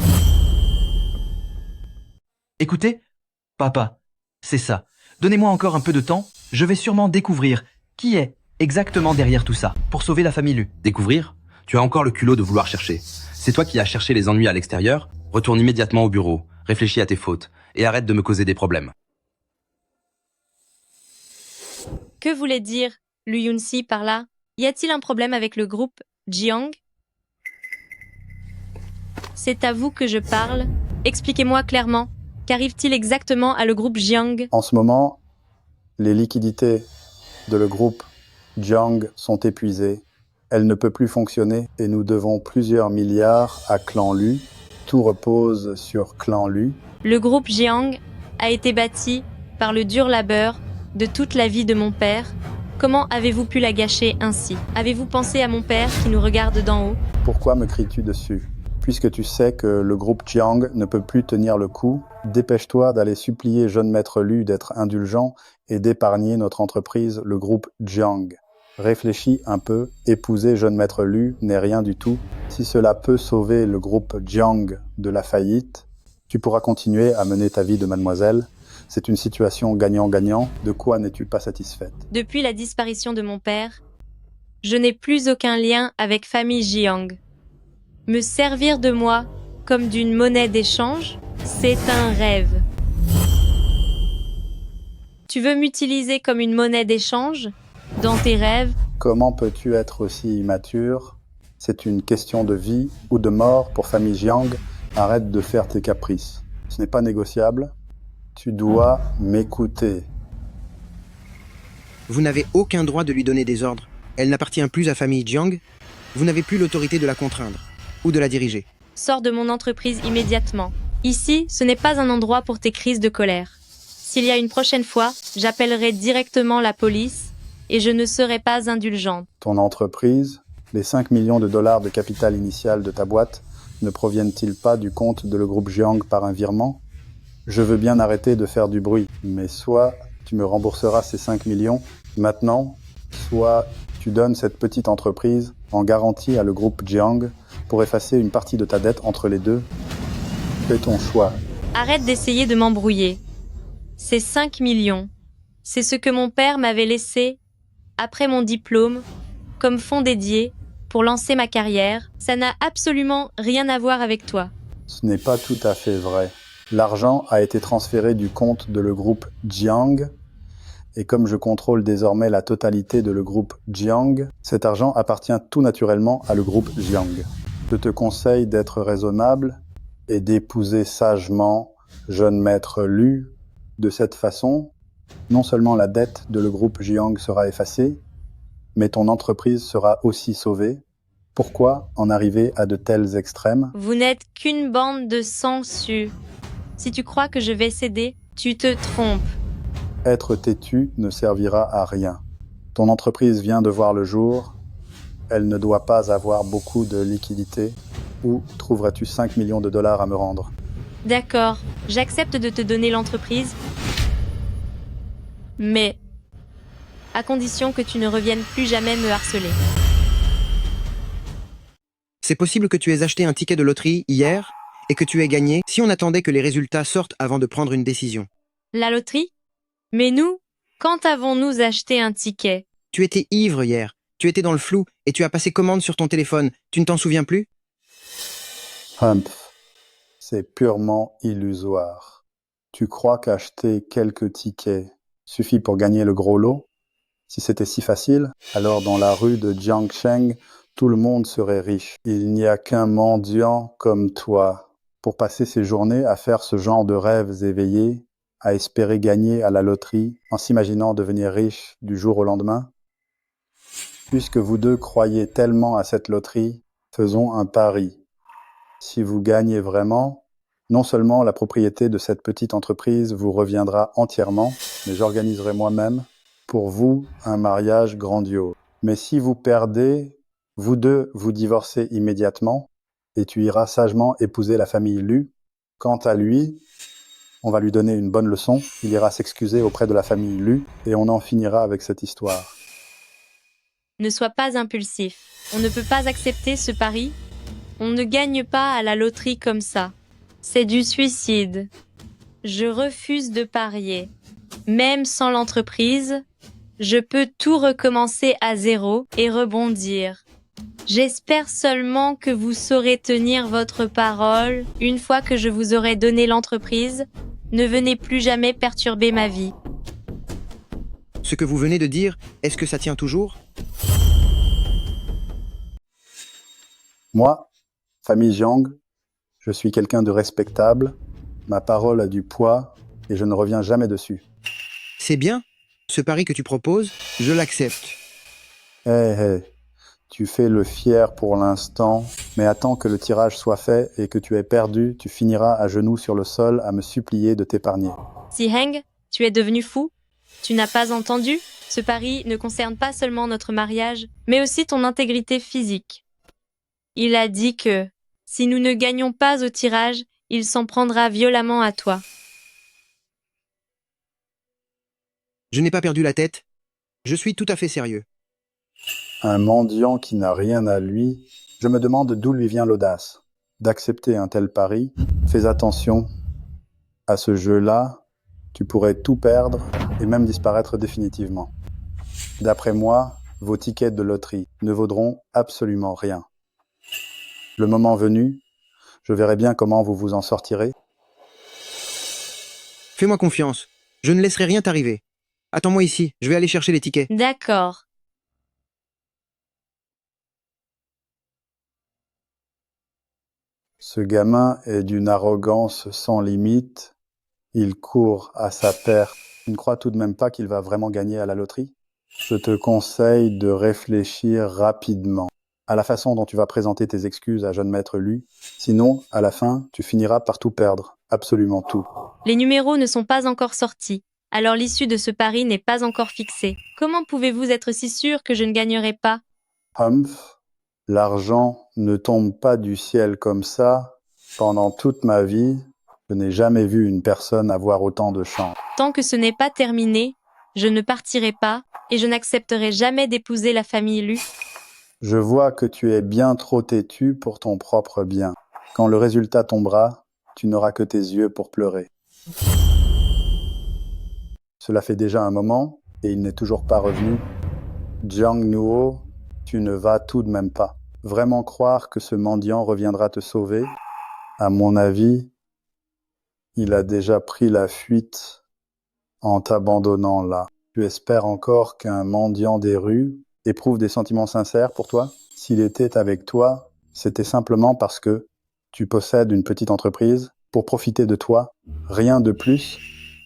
Speaker 3: Écoutez, papa, c'est ça. Donnez-moi encore un peu de temps, je vais sûrement découvrir qui est exactement derrière tout ça, pour sauver la famille Lu.
Speaker 8: Découvrir? Tu as encore le culot de vouloir chercher. C'est toi qui as cherché les ennuis à l'extérieur? Retourne immédiatement au bureau, réfléchis à tes fautes, et arrête de me causer des problèmes.
Speaker 2: Que voulait dire Lu Yunxi par là? Y a-t-il un problème avec le groupe Jiang? C'est à vous que je parle. Expliquez-moi clairement. Qu'arrive-t-il exactement à le groupe Jiang?
Speaker 7: En ce moment, les liquidités de le groupe Jiang sont épuisées. Elle ne peut plus fonctionner et nous devons plusieurs milliards à Clan Lu. Tout repose sur Clan Lu.
Speaker 2: Le groupe Jiang a été bâti par le dur labeur de toute la vie de mon père. Comment avez-vous pu la gâcher ainsi? Avez-vous pensé à mon père qui nous regarde d'en haut?
Speaker 7: Pourquoi me cries-tu dessus? Puisque tu sais que le groupe Jiang ne peut plus tenir le coup, dépêche-toi d'aller supplier jeune maître Lu d'être indulgent et d'épargner notre entreprise, le groupe Jiang. Réfléchis un peu, épouser jeune maître Lu n'est rien du tout. Si cela peut sauver le groupe Jiang de la faillite, tu pourras continuer à mener ta vie de mademoiselle. C'est une situation gagnant-gagnant. De quoi n'es-tu pas satisfaite?
Speaker 2: Depuis la disparition de mon père, je n'ai plus aucun lien avec famille Jiang. Me servir de moi comme d'une monnaie d'échange? C'est un rêve. Tu veux m'utiliser comme une monnaie d'échange? Dans tes rêves?
Speaker 7: Comment peux-tu être aussi immature? C'est une question de vie ou de mort pour famille Jiang. Arrête de faire tes caprices. Ce n'est pas négociable. Tu dois m'écouter.
Speaker 5: Vous n'avez aucun droit de lui donner des ordres. Elle n'appartient plus à famille Jiang. Vous n'avez plus l'autorité de la contraindre ou de la diriger.
Speaker 2: Sors de mon entreprise immédiatement. Ici, ce n'est pas un endroit pour tes crises de colère. S'il y a une prochaine fois, j'appellerai directement la police et je ne serai pas indulgente.
Speaker 7: Ton entreprise, les 5 millions de dollars de capital initial de ta boîte, ne proviennent-ils pas du compte de le groupe Jiang par un virement? Je veux bien arrêter de faire du bruit, mais soit tu me rembourseras ces 5 millions maintenant, soit tu donnes cette petite entreprise en garantie à le groupe Jiang pour effacer une partie de ta dette entre les deux. Fais ton choix.
Speaker 2: Arrête d'essayer de m'embrouiller. Ces 5 millions, c'est ce que mon père m'avait laissé après mon diplôme comme fonds dédié pour lancer ma carrière. Ça n'a absolument rien à voir avec toi.
Speaker 7: Ce n'est pas tout à fait vrai. L'argent a été transféré du compte de le groupe Jiang et comme je contrôle désormais la totalité de le groupe Jiang, cet argent appartient tout naturellement à le groupe Jiang. Je te conseille d'être raisonnable et d'épouser sagement jeune maître Lu. De cette façon, non seulement la dette de le groupe Jiang sera effacée, mais ton entreprise sera aussi sauvée. Pourquoi en arriver à de tels extrêmes?
Speaker 2: Vous n'êtes qu'une bande de sangsues. Si tu crois que je vais céder, tu te trompes.
Speaker 7: Être têtu ne servira à rien. Ton entreprise vient de voir le jour. Elle ne doit pas avoir beaucoup de liquidités. Où trouveras-tu 5 millions de dollars à me rendre?
Speaker 2: D'accord, j'accepte de te donner l'entreprise, mais à condition que tu ne reviennes plus jamais me harceler.
Speaker 5: C'est possible que tu aies acheté un ticket de loterie hier et que tu aies gagné si on attendait que les résultats sortent avant de prendre une décision.
Speaker 2: La loterie? Mais nous, quand avons-nous acheté un ticket?
Speaker 5: Tu étais ivre hier, tu étais dans le flou et tu as passé commande sur ton téléphone. Tu ne t'en souviens plus?
Speaker 7: Humph, c'est purement illusoire. Tu crois qu'acheter quelques tickets suffit pour gagner le gros lot? Si c'était si facile, alors dans la rue de Jiangsheng, tout le monde serait riche. Il n'y a qu'un mendiant comme toi pour passer ses journées à faire ce genre de rêves éveillés, à espérer gagner à la loterie en s'imaginant devenir riche du jour au lendemain. Puisque vous deux croyez tellement à cette loterie, faisons un pari. Si vous gagnez vraiment, non seulement la propriété de cette petite entreprise vous reviendra entièrement, mais j'organiserai moi-même pour vous un mariage grandiose. Mais si vous perdez, vous deux vous divorcez immédiatement et tu iras sagement épouser la famille Lu. Quant à lui, on va lui donner une bonne leçon, il ira s'excuser auprès de la famille Lu et on en finira avec cette histoire.
Speaker 2: Ne sois pas impulsif. On ne peut pas accepter ce pari. On ne gagne pas à la loterie comme ça. C'est du suicide. Je refuse de parier. Même sans l'entreprise, je peux tout recommencer à zéro et rebondir. J'espère seulement que vous saurez tenir votre parole. Une fois que je vous aurai donné l'entreprise, ne venez plus jamais perturber ma vie.
Speaker 5: Ce que vous venez de dire, est-ce que ça tient toujours?
Speaker 7: Moi, famille Jiang, je suis quelqu'un de respectable, ma parole a du poids et je ne reviens jamais dessus.
Speaker 5: C'est bien. Ce pari que tu proposes, je l'accepte.
Speaker 7: Hé, tu fais le fier pour l'instant, mais attends que le tirage soit fait et que tu aies perdu, tu finiras à genoux sur le sol à me supplier de t'épargner.
Speaker 2: Si Heng, tu es devenu fou? Tu n'as pas entendu? Ce pari ne concerne pas seulement notre mariage, mais aussi ton intégrité physique. Il a dit que, si nous ne gagnons pas au tirage, il s'en prendra violemment à toi.
Speaker 5: Je n'ai pas perdu la tête. Je suis tout à fait sérieux.
Speaker 7: Un mendiant qui n'a rien à lui, je me demande d'où lui vient l'audace d'accepter un tel pari. Fais attention à ce jeu-là, tu pourrais tout perdre et même disparaître définitivement. D'après moi, vos tickets de loterie ne vaudront absolument rien. Le moment venu, Je verrai bien comment vous vous en sortirez.
Speaker 5: Fais-moi confiance. Je ne laisserai rien t'arriver. Attends-moi ici, je vais aller chercher les tickets.
Speaker 2: D'accord.
Speaker 7: Ce gamin est d'une arrogance sans limite. Il court à sa perte. Tu ne crois tout de même pas qu'il va vraiment gagner à la loterie? Je te conseille de réfléchir rapidement à la façon dont tu vas présenter tes excuses à jeune maître Lu. Sinon, à la fin, tu finiras par tout perdre. Absolument tout.
Speaker 2: Les numéros ne sont pas encore sortis, alors l'issue de ce pari n'est pas encore fixée. Comment pouvez-vous être si sûr que je ne gagnerai pas?
Speaker 7: Humph, l'argent ne tombe pas du ciel comme ça. Pendant toute ma vie, je n'ai jamais vu une personne avoir autant de chance.
Speaker 2: Tant que ce n'est pas terminé, je ne partirai pas et je n'accepterai jamais d'épouser la famille Lu.
Speaker 7: Je vois que tu es bien trop têtu pour ton propre bien. Quand le résultat tombera, tu n'auras que tes yeux pour pleurer. Cela fait déjà un moment et il n'est toujours pas revenu. Jiang Nuo, tu ne vas tout de même pas vraiment croire que ce mendiant reviendra te sauver? À mon avis, il a déjà pris la fuite en t'abandonnant là. Tu espères encore qu'un mendiant des rues éprouve des sentiments sincères pour toi? S'il était avec toi, c'était simplement parce que tu possèdes une petite entreprise pour profiter de toi, rien de plus.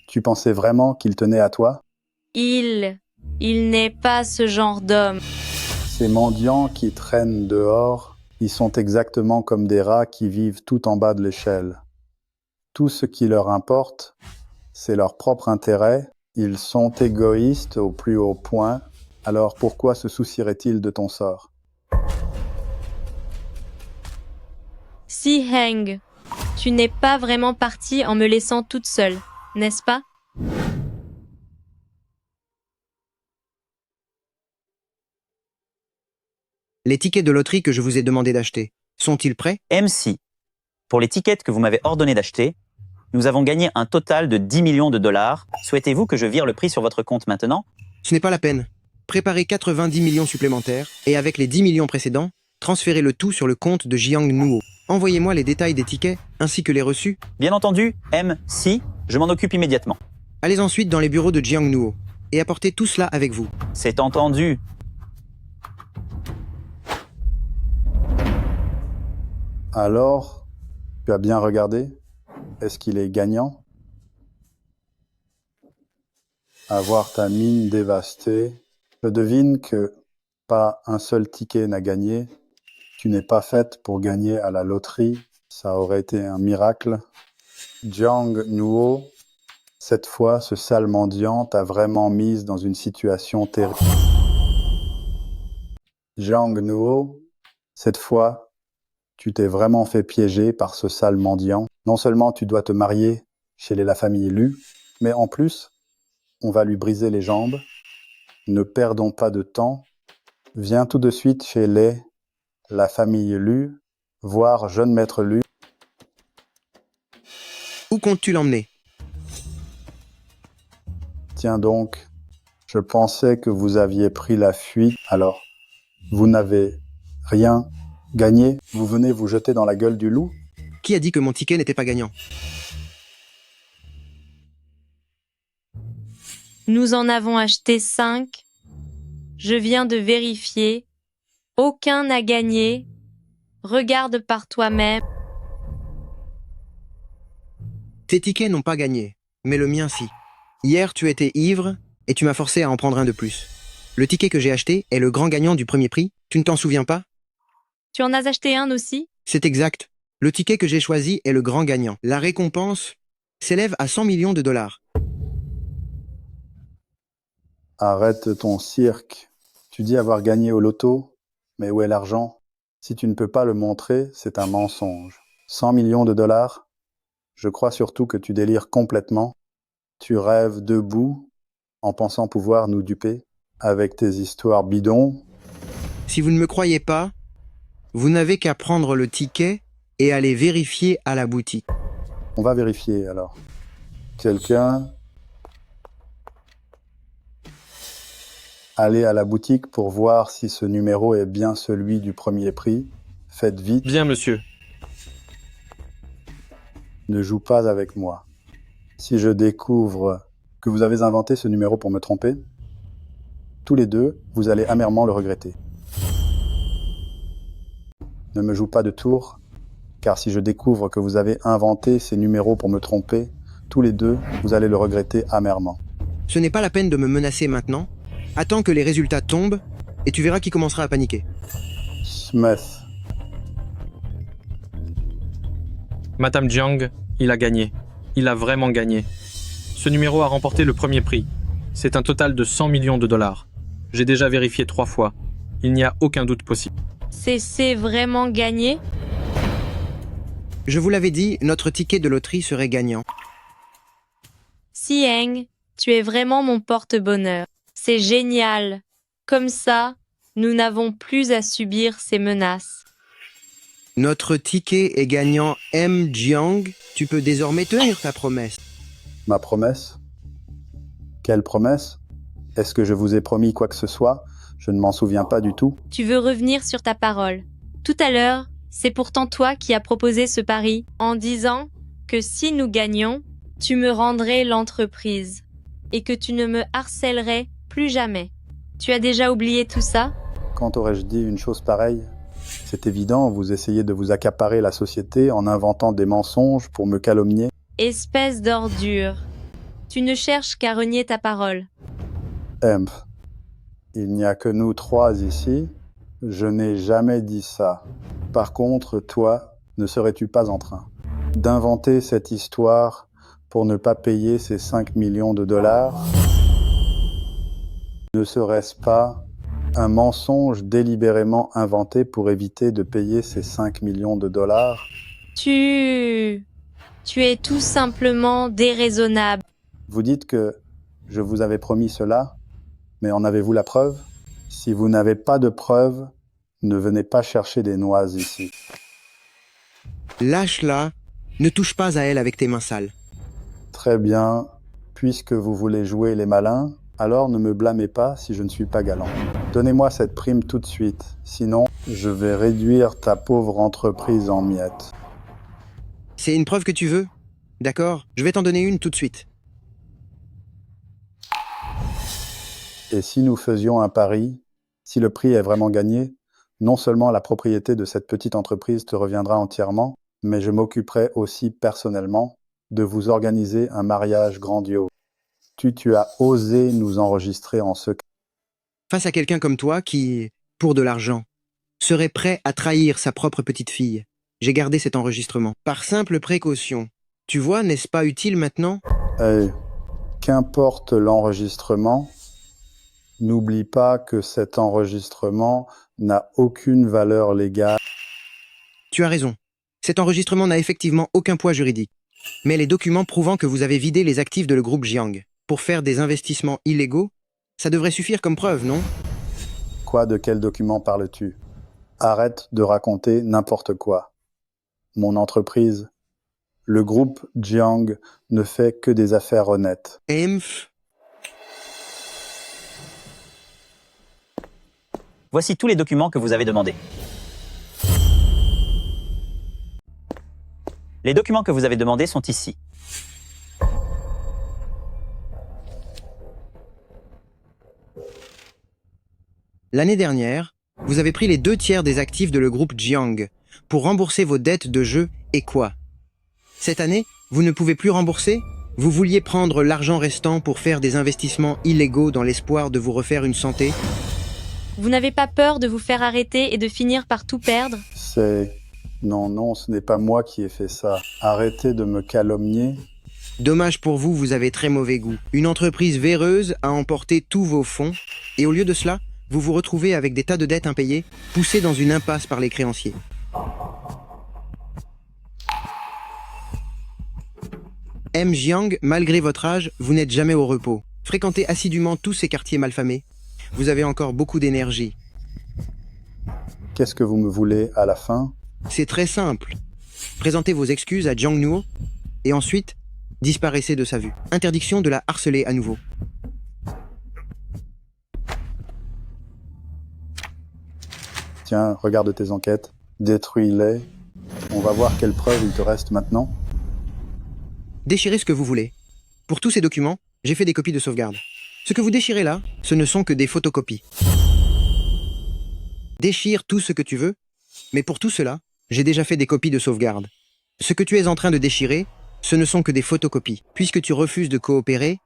Speaker 7: Tu pensais vraiment qu'il tenait à toi?
Speaker 2: Il n'est pas ce genre d'homme.
Speaker 7: Ces mendiants qui traînent dehors, ils sont exactement comme des rats qui vivent tout en bas de l'échelle. Tout ce qui leur importe, c'est leur propre intérêt. Ils sont égoïstes au plus haut point. Alors pourquoi se soucieraient-ils de ton sort?
Speaker 2: Si Heng, tu n'es pas vraiment partie en me laissant toute seule, n'est-ce pas?
Speaker 5: Les tickets de loterie que je vous ai demandé d'acheter, sont-ils prêts?
Speaker 6: MC, pour les tickets que vous m'avez ordonné d'acheter, nous avons gagné un total de 10 millions de dollars. Souhaitez-vous que je vire le prix sur votre compte maintenant?
Speaker 5: Ce n'est pas la peine. Préparez 90 millions supplémentaires et avec les 10 millions précédents, transférez le tout sur le compte de Jiang Nuo. Envoyez-moi les détails des tickets ainsi que les reçus.
Speaker 6: Bien entendu, MC, je m'en occupe immédiatement.
Speaker 5: Allez ensuite dans les bureaux de Jiang Nuo et apportez tout cela avec vous.
Speaker 6: C'est entendu.
Speaker 7: Alors, tu as bien regardé? Est-ce qu'il est gagnant? À voir ta mine dévastée, je devine que pas un seul ticket n'a gagné. Tu n'es pas faite pour gagner à la loterie. Ça aurait été un miracle. Jiang Nuo, cette fois, ce sale mendiant t'a vraiment mise dans une situation terrible. Jiang Nuo, cette fois, tu t'es vraiment fait piéger par ce sale mendiant. Non seulement tu dois te marier chez la famille Lu, mais en plus, on va lui briser les jambes. Ne perdons pas de temps. Viens tout de suite chez la famille Lu, voir jeune maître Lu.
Speaker 5: Où comptes-tu l'emmener?
Speaker 7: Tiens donc, je pensais que vous aviez pris la fuite. Alors, vous n'avez rien gagné? Vous venez vous jeter dans la gueule du loup?
Speaker 5: Qui a dit que mon ticket n'était pas gagnant?
Speaker 2: Nous en avons acheté 5. Je viens de vérifier. Aucun n'a gagné. Regarde par toi-même.
Speaker 5: Tes tickets n'ont pas gagné, mais le mien si. Hier, tu étais ivre et tu m'as forcé à en prendre un de plus. Le ticket que j'ai acheté est le grand gagnant du premier prix. Tu ne t'en souviens pas?
Speaker 2: Tu en as acheté un aussi?
Speaker 5: C'est exact. Le ticket que j'ai choisi est le grand gagnant. La récompense s'élève à 100 millions de dollars.
Speaker 7: Arrête ton cirque. Tu dis avoir gagné au loto, mais où est l'argent? Si tu ne peux pas le montrer, c'est un mensonge. 100 millions de dollars? Je crois surtout que tu délires complètement. Tu rêves debout, en pensant pouvoir nous duper, avec tes histoires bidons.
Speaker 5: Si vous ne me croyez pas, vous n'avez qu'à prendre le ticket et aller vérifier à la boutique.
Speaker 7: On va vérifier alors. Quelqu'un? Allez à la boutique pour voir si ce numéro est bien celui du premier prix. Faites vite.
Speaker 9: Bien, monsieur.
Speaker 7: Ne joue pas avec moi. Si je découvre que vous avez inventé ce numéro pour me tromper, tous les deux, vous allez amèrement le regretter. Ne me joue pas de tour, car si je découvre que vous avez inventé ces numéros pour me tromper, tous les deux, vous allez le regretter amèrement.
Speaker 5: Ce n'est pas la peine de me menacer maintenant. Attends que les résultats tombent et tu verras qui commencera à paniquer.
Speaker 7: Smith,
Speaker 9: Madame Jiang, il a gagné. Il a vraiment gagné. Ce numéro a remporté le premier prix. C'est un total de 100 millions de dollars. J'ai déjà vérifié 3 fois. Il n'y a aucun doute possible.
Speaker 2: C'est vraiment gagné?
Speaker 5: Je vous l'avais dit, notre ticket de loterie serait gagnant.
Speaker 2: Sieng, tu es vraiment mon porte-bonheur. C'est génial. Comme ça, nous n'avons plus à subir ces menaces.
Speaker 5: Notre ticket est gagnant. M. Jiang, tu peux désormais tenir ta promesse.
Speaker 7: ma promesse? Quelle promesse? Est-ce que je vous ai promis quoi que ce soit? Je ne m'en souviens pas du tout.
Speaker 2: Tu veux revenir sur ta parole. Tout à l'heure, c'est pourtant toi qui as proposé ce pari en disant que si nous gagnions, tu me rendrais l'entreprise et que tu ne me harcèlerais plus jamais. Tu as déjà oublié tout ça?
Speaker 7: Quand aurais-je dit une chose pareille? C'est évident, vous essayez de vous accaparer la société en inventant des mensonges pour me calomnier.
Speaker 2: Espèce d'ordure. Tu ne cherches qu'à renier ta parole.
Speaker 7: Emph, il n'y a que nous trois ici. Je n'ai jamais dit ça. Par contre, toi, ne serais-tu pas en train d'inventer cette histoire pour ne pas payer ces 5 millions de dollars? Ne serait-ce pas un mensonge délibérément inventé pour éviter de payer ces 5 millions de dollars?
Speaker 2: Tu es tout simplement déraisonnable.
Speaker 7: Vous dites que je vous avais promis cela, mais en avez-vous la preuve? Si vous n'avez pas de preuve, ne venez pas chercher des noix ici.
Speaker 5: Lâche-la, ne touche pas à elle avec tes mains sales.
Speaker 7: Très bien, puisque vous voulez jouer les malins, alors ne me blâmez pas si je ne suis pas galant. Donnez-moi cette prime tout de suite, sinon je vais réduire ta pauvre entreprise en miettes.
Speaker 5: C'est une preuve que tu veux? D'accord, je vais t'en donner une tout de suite.
Speaker 7: Et si nous faisions un pari, si le prix est vraiment gagné, non seulement la propriété de cette petite entreprise te reviendra entièrement, mais je m'occuperai aussi personnellement de vous organiser un mariage grandiose. Tu as osé nous enregistrer en secret.
Speaker 5: Face à quelqu'un comme toi qui, pour de l'argent, serait prêt à trahir sa propre petite fille, j'ai gardé cet enregistrement. Par simple précaution. Tu vois, n'est-ce pas utile maintenant?
Speaker 7: Qu'importe l'enregistrement, n'oublie pas que cet enregistrement n'a aucune valeur légale.
Speaker 5: Tu as raison. Cet enregistrement n'a effectivement aucun poids juridique. Mais les documents prouvant que vous avez vidé les actifs de le groupe Jiang pour faire des investissements illégaux, ça devrait suffire comme preuve, non?
Speaker 7: Quoi, de quel document parles-tu? Arrête de raconter n'importe quoi. Mon entreprise, le groupe Jiang, ne fait que des affaires honnêtes.
Speaker 5: Emph.
Speaker 6: Voici tous les documents que vous avez demandés. Les documents que vous avez demandés sont ici.
Speaker 5: L'année dernière, vous avez pris les 2/3 des actifs de le groupe Jiang pour rembourser vos dettes de jeu et quoi? Cette année, vous ne pouvez plus rembourser? Vous vouliez prendre l'argent restant pour faire des investissements illégaux dans l'espoir de vous refaire une santé?
Speaker 2: Vous n'avez pas peur de vous faire arrêter et de finir par tout perdre?
Speaker 7: Non, ce n'est pas moi qui ai fait ça. Arrêtez de me calomnier.
Speaker 5: Dommage pour vous, vous avez très mauvais goût. Une entreprise véreuse a emporté tous vos fonds, et au lieu de cela, vous vous retrouvez avec des tas de dettes impayées, poussées dans une impasse par les créanciers. M. Jiang, malgré votre âge, vous n'êtes jamais au repos. Fréquentez assidûment tous ces quartiers malfamés. Vous avez encore beaucoup d'énergie.
Speaker 7: Qu'est-ce que vous me voulez à la fin?
Speaker 5: C'est très simple. Présentez vos excuses à Jiang Nuo, et ensuite, disparaissez de sa vue. Interdiction de la harceler à nouveau.
Speaker 7: Tiens, regarde tes enquêtes, détruis-les. On va voir quelles preuves il te reste maintenant.
Speaker 5: Déchirez ce que vous voulez. Pour tous ces documents, j'ai fait des copies de sauvegarde. Ce que vous déchirez là, ce ne sont que des photocopies. Déchire tout ce que tu veux, mais pour tout cela, j'ai déjà fait des copies de sauvegarde. Ce que tu es en train de déchirer, ce ne sont que des photocopies. Puisque tu refuses de coopérer,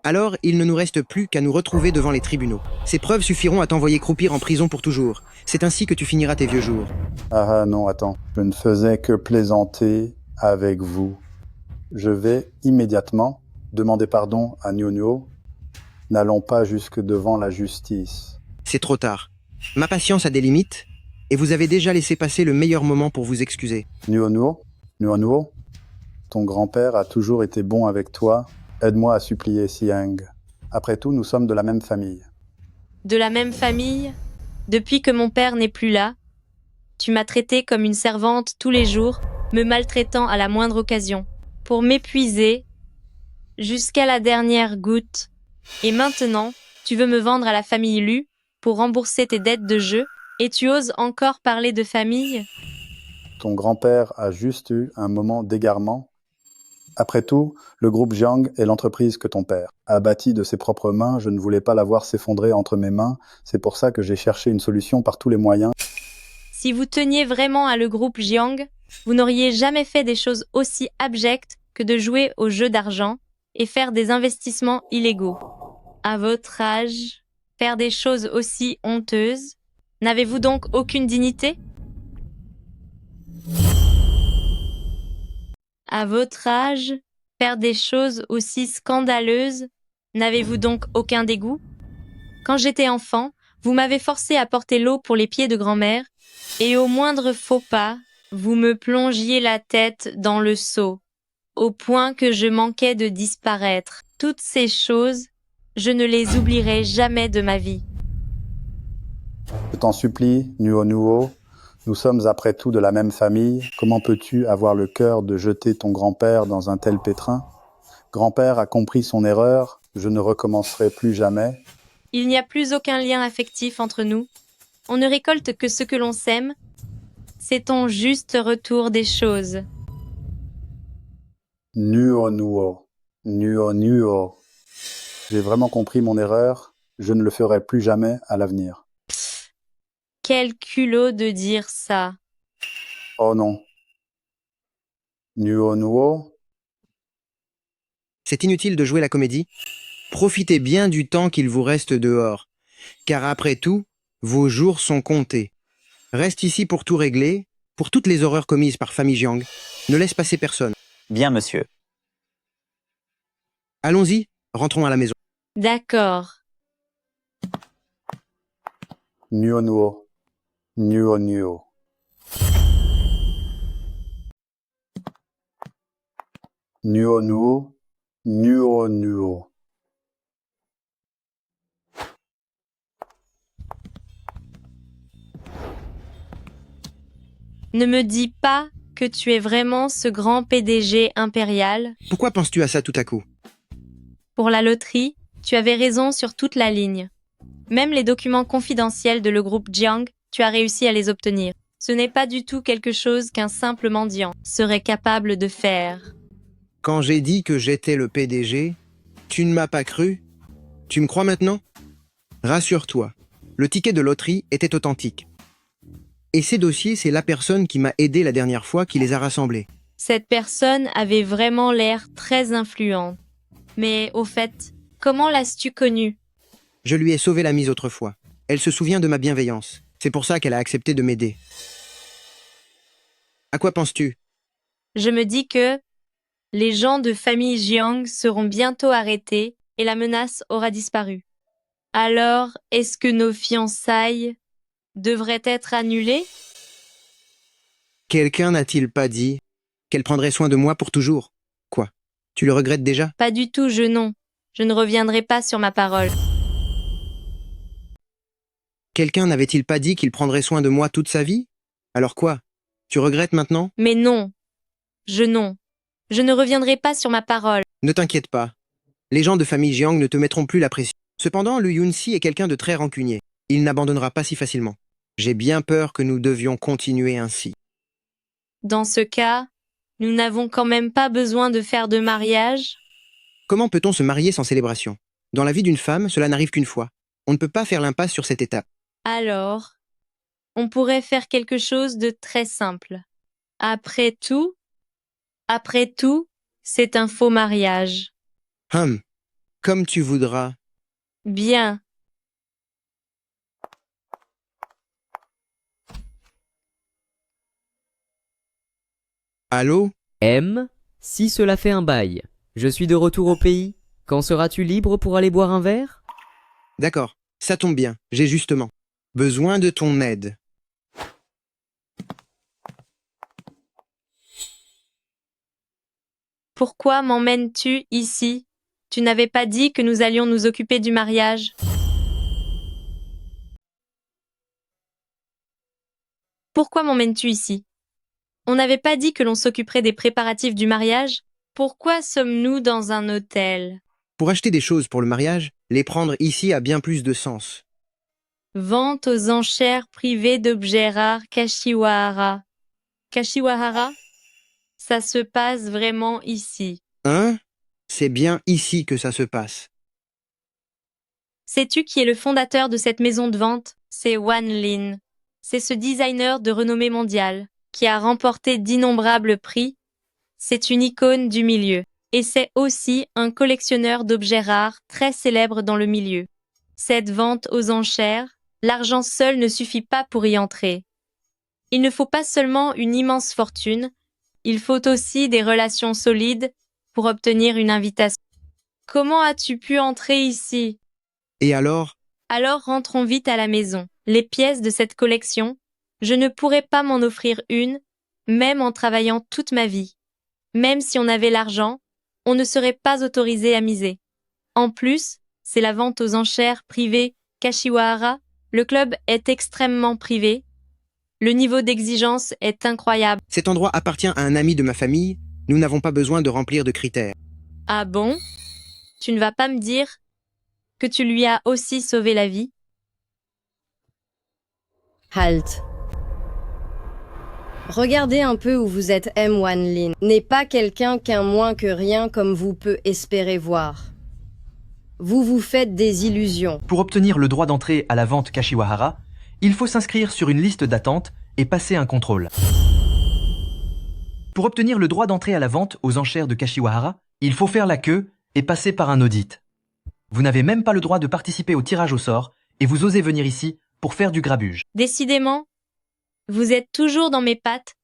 Speaker 5: alors il ne nous reste plus qu'à nous retrouver devant les tribunaux. Ces preuves suffiront à t'envoyer croupir en prison pour toujours. C'est ainsi que tu finiras tes vieux jours.
Speaker 7: Ah non, attends. Je ne faisais que plaisanter avec vous. Je vais immédiatement demander pardon à Nuo. N'allons pas jusque devant la justice.
Speaker 5: C'est trop tard. Ma patience a des limites, et vous avez déjà laissé passer le meilleur moment pour vous excuser.
Speaker 7: Nuo, ton grand-père a toujours été bon avec toi. Aide-moi à supplier Siang. Après tout, nous sommes de la même famille.
Speaker 2: De la même famille? Depuis que mon père n'est plus là, tu m'as traité comme une servante tous les jours, me maltraitant à la moindre occasion, pour m'épuiser jusqu'à la dernière goutte. Et maintenant, tu veux me vendre à la famille Lu pour rembourser tes dettes de jeu, et tu oses encore parler de famille?
Speaker 7: Ton grand-père a juste eu un moment d'égarement. Après tout, le groupe Jiang est l'entreprise que ton père a bâtie de ses propres mains. Je ne voulais pas la voir s'effondrer entre mes mains. C'est pour ça que j'ai cherché une solution par tous les moyens.
Speaker 2: Si vous teniez vraiment à le groupe Jiang, vous n'auriez jamais fait des choses aussi abjectes que de jouer aux jeux d'argent et faire des investissements illégaux. À votre âge, faire des choses aussi honteuses, n'avez-vous donc aucune dignité? À votre âge, faire des choses aussi scandaleuses, n'avez-vous donc aucun dégoût? Quand j'étais enfant, vous m'avez forcé à porter l'eau pour les pieds de grand-mère, et au moindre faux pas, vous me plongiez la tête dans le seau, au point que je manquais de disparaître. Toutes ces choses, je ne les oublierai jamais de ma vie.
Speaker 7: Je t'en supplie, Nuo, nous sommes après tout de la même famille. Comment peux-tu avoir le cœur de jeter ton grand-père dans un tel pétrin? Grand-père a compris son erreur, je ne recommencerai plus jamais.
Speaker 2: Il n'y a plus aucun lien affectif entre nous. On ne récolte que ce que l'on sème. C'est ton juste retour des choses.
Speaker 7: Nuo. J'ai vraiment compris mon erreur, je ne le ferai plus jamais à l'avenir.
Speaker 2: Quel culot de dire ça.
Speaker 7: Oh non. Nuo.
Speaker 5: C'est inutile de jouer la comédie. Profitez bien du temps qu'il vous reste dehors, car après tout, vos jours sont comptés. Reste ici pour tout régler, pour toutes les horreurs commises par famille Jiang. Ne laisse passer personne.
Speaker 6: Bien, monsieur.
Speaker 5: Allons-y, rentrons à la maison.
Speaker 2: D'accord.
Speaker 7: Nuo.
Speaker 2: Ne me dis pas que tu es vraiment ce grand PDG impérial.
Speaker 5: Pourquoi penses-tu à ça tout à coup?
Speaker 2: Pour la loterie, tu avais raison sur toute la ligne. Même les documents confidentiels de le groupe Jiang, tu as réussi à les obtenir. Ce n'est pas du tout quelque chose qu'un simple mendiant serait capable de faire.
Speaker 5: Quand j'ai dit que j'étais le PDG, tu ne m'as pas cru? Tu me crois maintenant? Rassure-toi, le ticket de loterie était authentique. Et ces dossiers, c'est la personne qui m'a aidé la dernière fois qui les a rassemblés.
Speaker 2: Cette personne avait vraiment l'air très influente. Mais au fait, comment l'as-tu connue?
Speaker 5: Je lui ai sauvé la mise autrefois. Elle se souvient de ma bienveillance. C'est pour ça qu'elle a accepté de m'aider. À quoi penses-tu?
Speaker 2: Je me dis que les gens de famille Jiang seront bientôt arrêtés et la menace aura disparu. Alors, est-ce que nos fiançailles devraient être annulées?
Speaker 5: Quelqu'un n'a-t-il pas dit qu'elle prendrait soin de moi pour toujours? Quoi? Tu le regrettes déjà?
Speaker 2: Pas du tout, non. Je ne reviendrai pas sur ma parole.
Speaker 5: Quelqu'un n'avait-il pas dit qu'il prendrait soin de moi toute sa vie? Alors quoi? Tu regrettes maintenant?
Speaker 2: Mais non. Non. Je ne reviendrai pas sur ma parole.
Speaker 5: Ne t'inquiète pas. Les gens de famille Jiang ne te mettront plus la pression. Cependant, le Yunxi est quelqu'un de très rancunier. Il n'abandonnera pas si facilement. J'ai bien peur que nous devions continuer ainsi.
Speaker 2: Dans ce cas, Nous n'avons quand même pas besoin de faire de mariage.
Speaker 5: Comment peut-on se marier sans célébration? Dans la vie d'une femme, cela n'arrive qu'une fois. On ne peut pas faire l'impasse sur cette étape.
Speaker 2: Alors, on pourrait faire quelque chose de très simple. Après tout, c'est un faux mariage.
Speaker 5: Comme tu voudras.
Speaker 2: Bien.
Speaker 5: Allô?
Speaker 10: M, si cela fait un bail. Je suis de retour au pays. Quand seras-tu libre pour aller boire un verre?
Speaker 5: D'accord, ça tombe bien, j'ai justement besoin de ton aide.
Speaker 2: Pourquoi m'emmènes-tu ici? Tu n'avais pas dit que nous allions nous occuper du mariage. Pourquoi m'emmènes-tu ici? On n'avait pas dit que l'on s'occuperait des préparatifs du mariage? Pourquoi sommes-nous dans un hôtel?
Speaker 5: Pour acheter des choses pour le mariage, les prendre ici a bien plus de sens.
Speaker 2: Vente aux enchères privées d'objets rares Kashiwahara. Kashiwahara? Ça se passe vraiment ici.
Speaker 5: Hein? C'est bien ici que ça se passe.
Speaker 2: Sais-tu qui est le fondateur de cette maison de vente? C'est Wan Lin. C'est ce designer de renommée mondiale qui a remporté d'innombrables prix. C'est une icône du milieu. Et c'est aussi un collectionneur d'objets rares très célèbre dans le milieu. Cette vente aux enchères, l'argent seul ne suffit pas pour y entrer. Il ne faut pas seulement une immense fortune, il faut aussi des relations solides pour obtenir une invitation. Comment as-tu pu entrer ici?
Speaker 5: Et alors?
Speaker 2: Alors rentrons vite à la maison. Les pièces de cette collection, je ne pourrais pas m'en offrir une, même en travaillant toute ma vie. Même si on avait l'argent, on ne serait pas autorisé à miser. En plus, c'est la vente aux enchères privée Kashiwahara. Le club est extrêmement privé. Le niveau d'exigence est incroyable.
Speaker 5: Cet endroit appartient à un ami de ma famille. Nous n'avons pas besoin de remplir de critères.
Speaker 2: Ah bon? Tu ne vas pas me dire que tu lui as aussi sauvé la vie?
Speaker 4: Halt. Regardez un peu où vous êtes. M. Wan Lin n'est pas quelqu'un qu'un moins que rien comme vous peut espérer voir. Vous vous faites des illusions.
Speaker 3: Pour obtenir le droit d'entrée à la vente Kashiwahara, il faut s'inscrire sur une liste d'attente et passer un contrôle. Pour obtenir le droit d'entrée à la vente aux enchères de Kashiwahara, il faut faire la queue et passer par un audit. Vous n'avez même pas le droit de participer au tirage au sort et vous osez venir ici pour faire du grabuge.
Speaker 2: Décidément, vous êtes toujours dans mes pattes.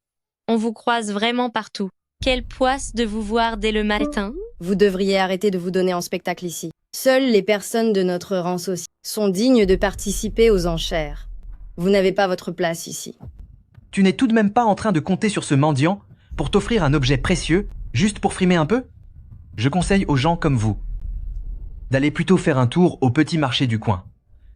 Speaker 2: On vous croise vraiment partout. Quelle poisse de vous voir dès le matin.
Speaker 4: Vous devriez arrêter de vous donner en spectacle ici. Seules les personnes de notre rang social sont dignes de participer aux enchères. Vous n'avez pas votre place ici.
Speaker 3: Tu n'es tout de même pas en train de compter sur ce mendiant pour t'offrir un objet précieux juste pour frimer un peu? Je conseille aux gens comme vous d'aller plutôt faire un tour au petit marché du coin.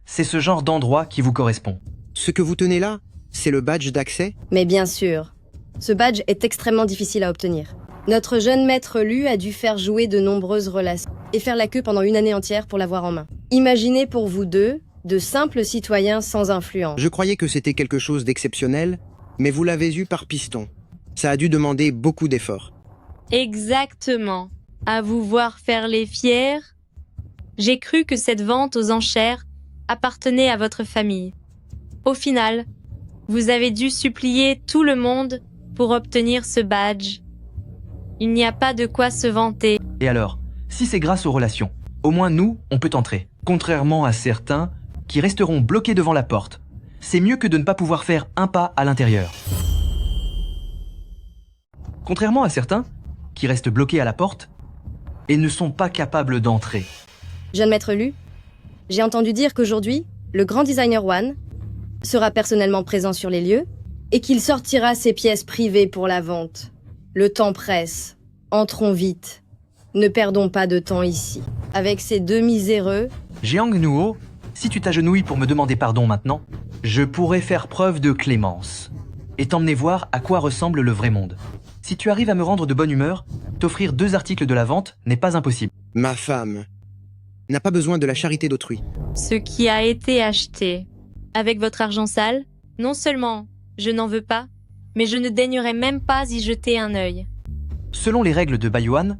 Speaker 3: C'est ce genre d'endroit qui vous correspond.
Speaker 5: Ce que vous tenez là, c'est le badge d'accès?
Speaker 4: Mais bien sûr, ce badge est extrêmement difficile à obtenir. Notre jeune maître Lu a dû faire jouer de nombreuses relations et faire la queue pendant une année entière pour l'avoir en main. Imaginez pour vous deux, de simples citoyens sans influence.
Speaker 5: Je croyais que c'était quelque chose d'exceptionnel, mais vous l'avez eu par piston. Ça a dû demander beaucoup d'efforts.
Speaker 2: Exactement. À vous voir faire les fiers. J'ai cru que cette vente aux enchères appartenait à votre famille. Au final, vous avez dû supplier tout le monde pour obtenir ce badge. Il n'y a pas de quoi se vanter.
Speaker 3: Et alors, si c'est grâce aux relations, au moins nous, on peut entrer. Contrairement à certains qui resteront bloqués devant la porte. C'est mieux que de ne pas pouvoir faire un pas à l'intérieur. Contrairement à certains qui restent bloqués à la porte et ne sont pas capables d'entrer.
Speaker 4: Jeune maître Lu, j'ai entendu dire qu'aujourd'hui, le grand designer Wan sera personnellement présent sur les lieux et qu'il sortira ses pièces privées pour la vente. Le temps presse. Entrons vite. Ne perdons pas de temps ici. Avec ces deux miséreux...
Speaker 3: Jiang Nuo, si tu t'agenouilles pour me demander pardon maintenant, je pourrais faire preuve de clémence et t'emmener voir à quoi ressemble le vrai monde. Si tu arrives à me rendre de bonne humeur, t'offrir 2 articles de la vente n'est pas impossible.
Speaker 5: Ma femme n'a pas besoin de la charité d'autrui.
Speaker 2: Ce qui a été acheté avec votre argent sale, non seulement je n'en veux pas, mais je ne daignerai même pas y jeter un œil.
Speaker 3: Selon les règles de Baiyuan,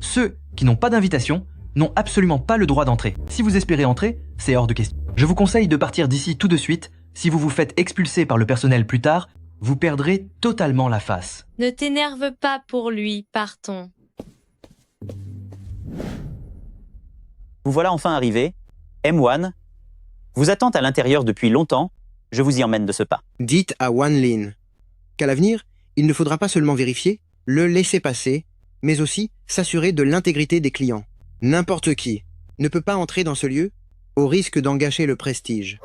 Speaker 3: ceux qui n'ont pas d'invitation n'ont absolument pas le droit d'entrer. Si vous espérez entrer, c'est hors de question. Je vous conseille de partir d'ici tout de suite. Si vous vous faites expulser par le personnel plus tard, vous perdrez totalement la face.
Speaker 2: Ne t'énerve pas pour lui, partons.
Speaker 6: Vous voilà enfin arrivé. M1 vous attend à l'intérieur depuis longtemps. Je vous y emmène de ce pas.
Speaker 5: Dites à Wan Lin qu'à l'avenir, il ne faudra pas seulement vérifier, le laisser passer, mais aussi s'assurer de l'intégrité des clients. N'importe qui ne peut pas entrer dans ce lieu au risque d'en gâcher le prestige.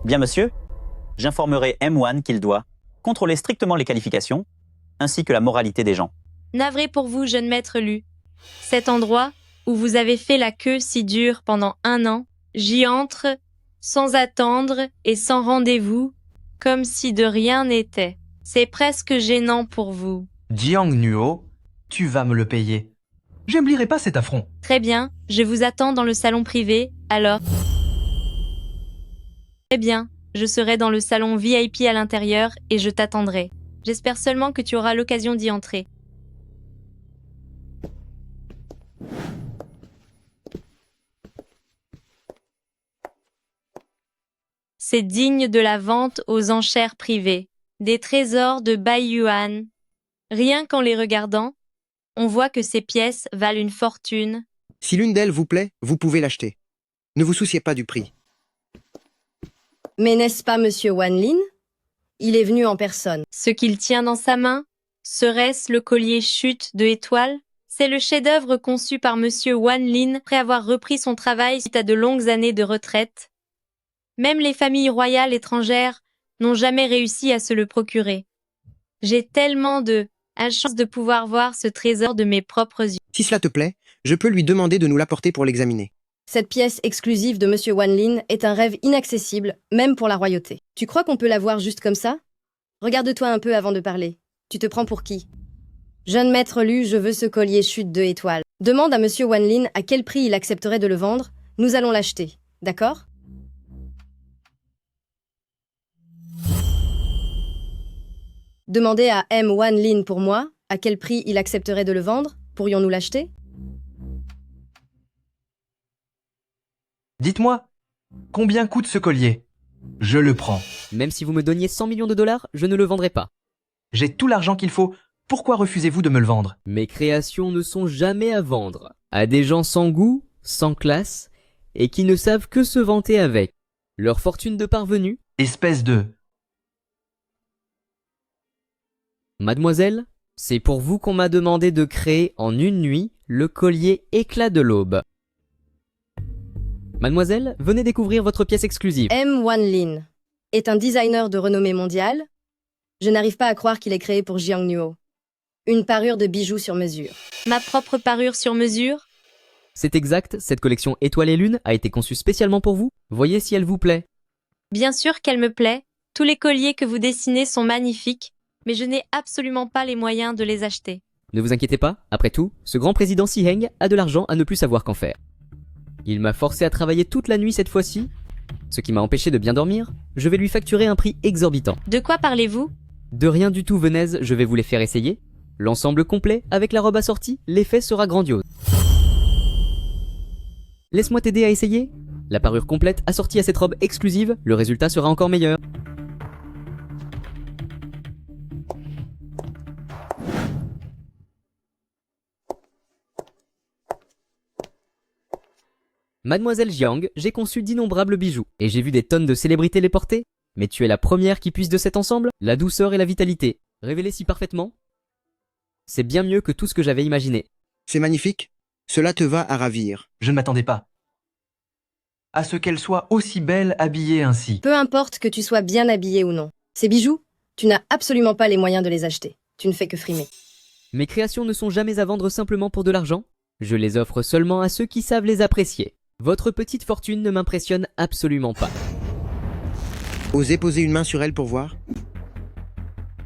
Speaker 6: Bien monsieur, j'informerai M1 qu'il doit contrôler strictement les qualifications ainsi que la moralité des gens.
Speaker 2: Navré pour vous, jeune maître Lu. Cet endroit où vous avez fait la queue si dure pendant 1 an, j'y entre sans attendre et sans rendez-vous, comme si de rien n'était. C'est presque gênant pour vous.
Speaker 3: Jiang Nuo, tu vas me le payer. J'aimerais pas cet affront.
Speaker 2: Très bien, je vous attends dans le salon privé, alors. Très bien, je serai dans le salon VIP à l'intérieur et je t'attendrai. J'espère seulement que tu auras l'occasion d'y entrer. C'est digne de la vente aux enchères privées. Des trésors de Baiyuan. Rien qu'en les regardant, on voit que ces pièces valent une fortune.
Speaker 5: Si l'une d'elles vous plaît, vous pouvez l'acheter. Ne vous souciez pas du prix.
Speaker 4: Mais n'est-ce pas Monsieur Wan Lin? Il est venu en personne.
Speaker 2: Ce qu'il tient dans sa main, serait-ce le collier chute de étoiles? C'est le chef-d'œuvre conçu par Monsieur Wan Lin après avoir repris son travail suite à de longues années de retraite. Même les familles royales étrangères n'ont jamais réussi à se le procurer. J'ai tellement de chance de pouvoir voir ce trésor de mes propres yeux.
Speaker 5: Si cela te plaît, je peux lui demander de nous l'apporter pour l'examiner.
Speaker 4: Cette pièce exclusive de Monsieur Wan Lin est un rêve inaccessible, même pour la royauté. Tu crois qu'on peut la voir juste comme ça? Regarde-toi un peu avant de parler. Tu te prends pour qui? Jeune maître Lu, je veux ce collier chute de étoiles. Demande à Monsieur Wan Lin à quel prix il accepterait de le vendre. Nous allons l'acheter. D'accord? Demandez à M. Wan Lin pour moi à quel prix il accepterait de le vendre. Pourrions-nous l'acheter?
Speaker 3: Dites-moi, combien coûte ce collier? Je le prends.
Speaker 10: Même si vous me donniez 100 millions de dollars, je ne le vendrai pas.
Speaker 3: J'ai tout l'argent qu'il faut. Pourquoi refusez-vous de me le vendre?
Speaker 10: Mes créations ne sont jamais à vendre. À des gens sans goût, sans classe, et qui ne savent que se vanter avec. Leur fortune de parvenu.
Speaker 3: Espèce de...
Speaker 10: Mademoiselle, c'est pour vous qu'on m'a demandé de créer en une nuit le collier éclat de l'aube. Mademoiselle, venez découvrir votre pièce exclusive.
Speaker 4: M. Wan Lin est un designer de renommée mondiale. Je n'arrive pas à croire qu'il est créé pour Jiang Nuo. Une parure de bijoux sur mesure.
Speaker 2: Ma propre parure sur mesure?
Speaker 10: C'est exact, cette collection Étoile et Lune a été conçue spécialement pour vous. Voyez si elle vous plaît.
Speaker 2: Bien sûr qu'elle me plaît. Tous les colliers que vous dessinez sont magnifiques, mais je n'ai absolument pas les moyens de les acheter.
Speaker 10: Ne vous inquiétez pas, après tout, ce grand président Si Heng a de l'argent à ne plus savoir qu'en faire. Il m'a forcé à travailler toute la nuit cette fois-ci, ce qui m'a empêché de bien dormir. Je vais lui facturer un prix exorbitant.
Speaker 2: De quoi parlez-vous?
Speaker 10: De rien du tout, Venez, je vais vous les faire essayer. L'ensemble complet, avec la robe assortie, l'effet sera grandiose. Laisse-moi t'aider à essayer. La parure complète assortie à cette robe exclusive, le résultat sera encore meilleur. Mademoiselle Jiang, j'ai conçu d'innombrables bijoux, et j'ai vu des tonnes de célébrités les porter. Mais tu es la première qui puisse de cet ensemble, la douceur et la vitalité, révélées si parfaitement. C'est bien mieux que tout ce que j'avais imaginé.
Speaker 5: C'est magnifique. Cela te va à ravir.
Speaker 3: Je ne m'attendais pas à ce qu'elle soit aussi belle habillée ainsi.
Speaker 4: Peu importe que tu sois bien habillé ou non. Ces bijoux, tu n'as absolument pas les moyens de les acheter. Tu ne fais que frimer.
Speaker 10: Mes créations ne sont jamais à vendre simplement pour de l'argent. Je les offre seulement à ceux qui savent les apprécier. Votre petite fortune ne m'impressionne absolument pas.
Speaker 5: Osez poser une main sur elle pour voir.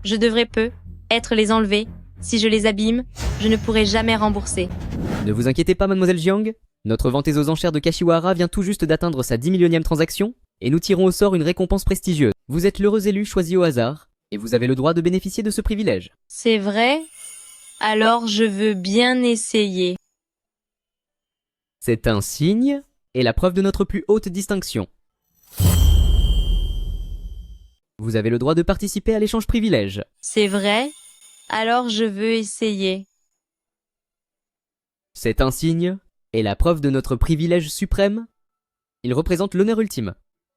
Speaker 2: Je devrais peu être les enlever. Si je les abîme, je ne pourrai jamais rembourser.
Speaker 10: Ne vous inquiétez pas, mademoiselle Jiang. Notre venteuse aux enchères de Kashiwara vient tout juste d'atteindre sa 10 millionième transaction, et nous tirons au sort une récompense prestigieuse. Vous êtes l'heureux élu choisi au hasard, et vous avez le droit de bénéficier de ce privilège.
Speaker 2: C'est vrai? Alors je veux bien essayer.
Speaker 10: C'est un signe et la preuve de notre plus haute distinction. Vous avez le droit de participer à l'échange privilège.
Speaker 2: C'est vrai? Alors je veux essayer.
Speaker 10: C'est un signe et la preuve de notre privilège suprême. Il représente l'honneur ultime.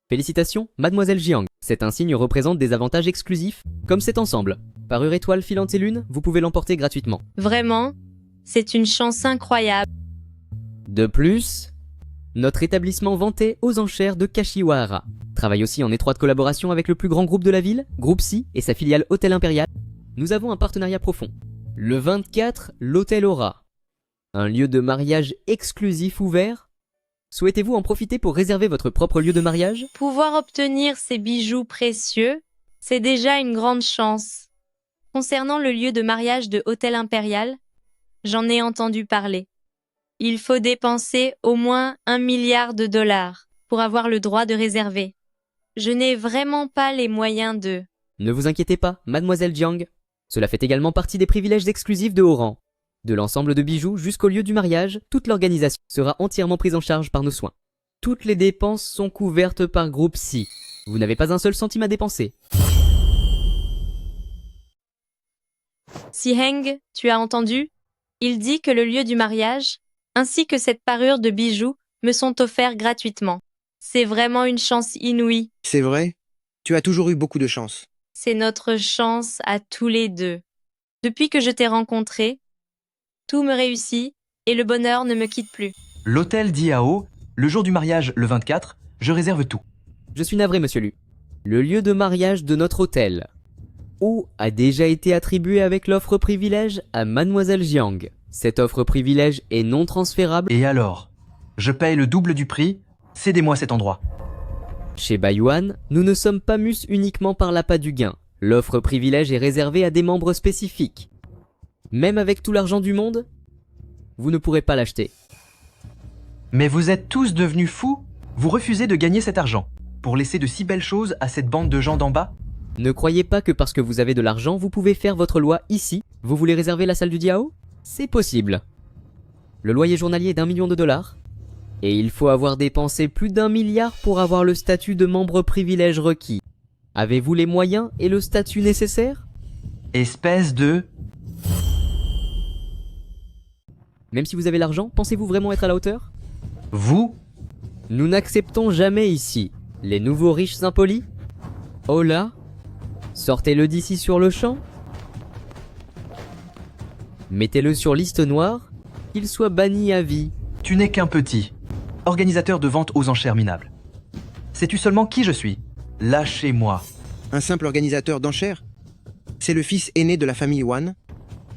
Speaker 10: Félicitations, Mademoiselle Jiang. Cet insigne représente des avantages exclusifs, comme cet ensemble. Parure étoile filante et lune, vous pouvez l'emporter gratuitement.
Speaker 2: Vraiment? C'est une chance incroyable.
Speaker 10: De plus, notre établissement vanté aux enchères de Kashiwahara travaille aussi en étroite collaboration avec le plus grand groupe de la ville, Groupe Si, et sa filiale Hôtel Impérial. Nous avons un partenariat profond. Le 24, l'Hôtel Aura. Un lieu de mariage exclusif ouvert. Souhaitez-vous en profiter pour réserver votre propre lieu de mariage?
Speaker 2: Pouvoir obtenir ces bijoux précieux, c'est déjà une grande chance. Concernant le lieu de mariage de Hôtel Impérial, j'en ai entendu parler. Il faut dépenser au moins 1 milliard de dollars pour avoir le droit de réserver. Je n'ai vraiment pas les moyens de...
Speaker 10: Ne vous inquiétez pas, Mademoiselle Jiang. Cela fait également partie des privilèges exclusifs de haut rang. De l'ensemble de bijoux jusqu'au lieu du mariage, toute l'organisation sera entièrement prise en charge par nos soins. Toutes les dépenses sont couvertes par Groupe Si. Vous n'avez pas un seul centime à dépenser.
Speaker 2: Si Heng, tu as entendu? Il dit que le lieu du mariage, ainsi que cette parure de bijoux, me sont offerts gratuitement. C'est vraiment une chance inouïe.
Speaker 5: C'est vrai? Tu as toujours eu beaucoup de chance.
Speaker 2: C'est notre chance à tous les deux. Depuis que je t'ai rencontré, tout me réussit et le bonheur ne me quitte plus.
Speaker 3: L'hôtel d'Iao, le jour du mariage, le 24, je réserve tout.
Speaker 10: Je suis navré, monsieur Lu. Le lieu de mariage de notre hôtel a déjà été attribué avec l'offre privilège à Mademoiselle Jiang. Cette offre privilège est non transférable.
Speaker 3: Et alors? Je paye le double du prix, cédez-moi cet endroit.
Speaker 10: Chez Baiyuan, nous ne sommes pas mus uniquement par l'appât du gain. L'offre privilège est réservée à des membres spécifiques. Même avec tout l'argent du monde, vous ne pourrez pas l'acheter.
Speaker 3: Mais vous êtes tous devenus fous? Vous refusez de gagner cet argent pour laisser de si belles choses à cette bande de gens d'en bas?
Speaker 10: Ne croyez pas que parce que vous avez de l'argent, vous pouvez faire votre loi ici. Vous voulez réserver la salle du Diao? C'est possible. Le loyer journalier est d'1 million de dollars. Et il faut avoir dépensé plus d'1 milliard pour avoir le statut de membre privilège requis. Avez-vous les moyens et le statut nécessaire?
Speaker 3: Espèce de...
Speaker 10: Même si vous avez l'argent, pensez-vous vraiment être à la hauteur?
Speaker 3: Vous?
Speaker 10: Nous n'acceptons jamais ici les nouveaux riches impolis. Oh là, sortez-le d'ici sur le champ. Mettez-le sur liste noire, qu'il soit banni à vie.
Speaker 3: Tu n'es qu'un petit, organisateur de vente aux enchères minables. Sais-tu seulement qui je suis? Lâchez-moi.
Speaker 5: Un simple organisateur d'enchères? C'est le fils aîné de la famille Wan,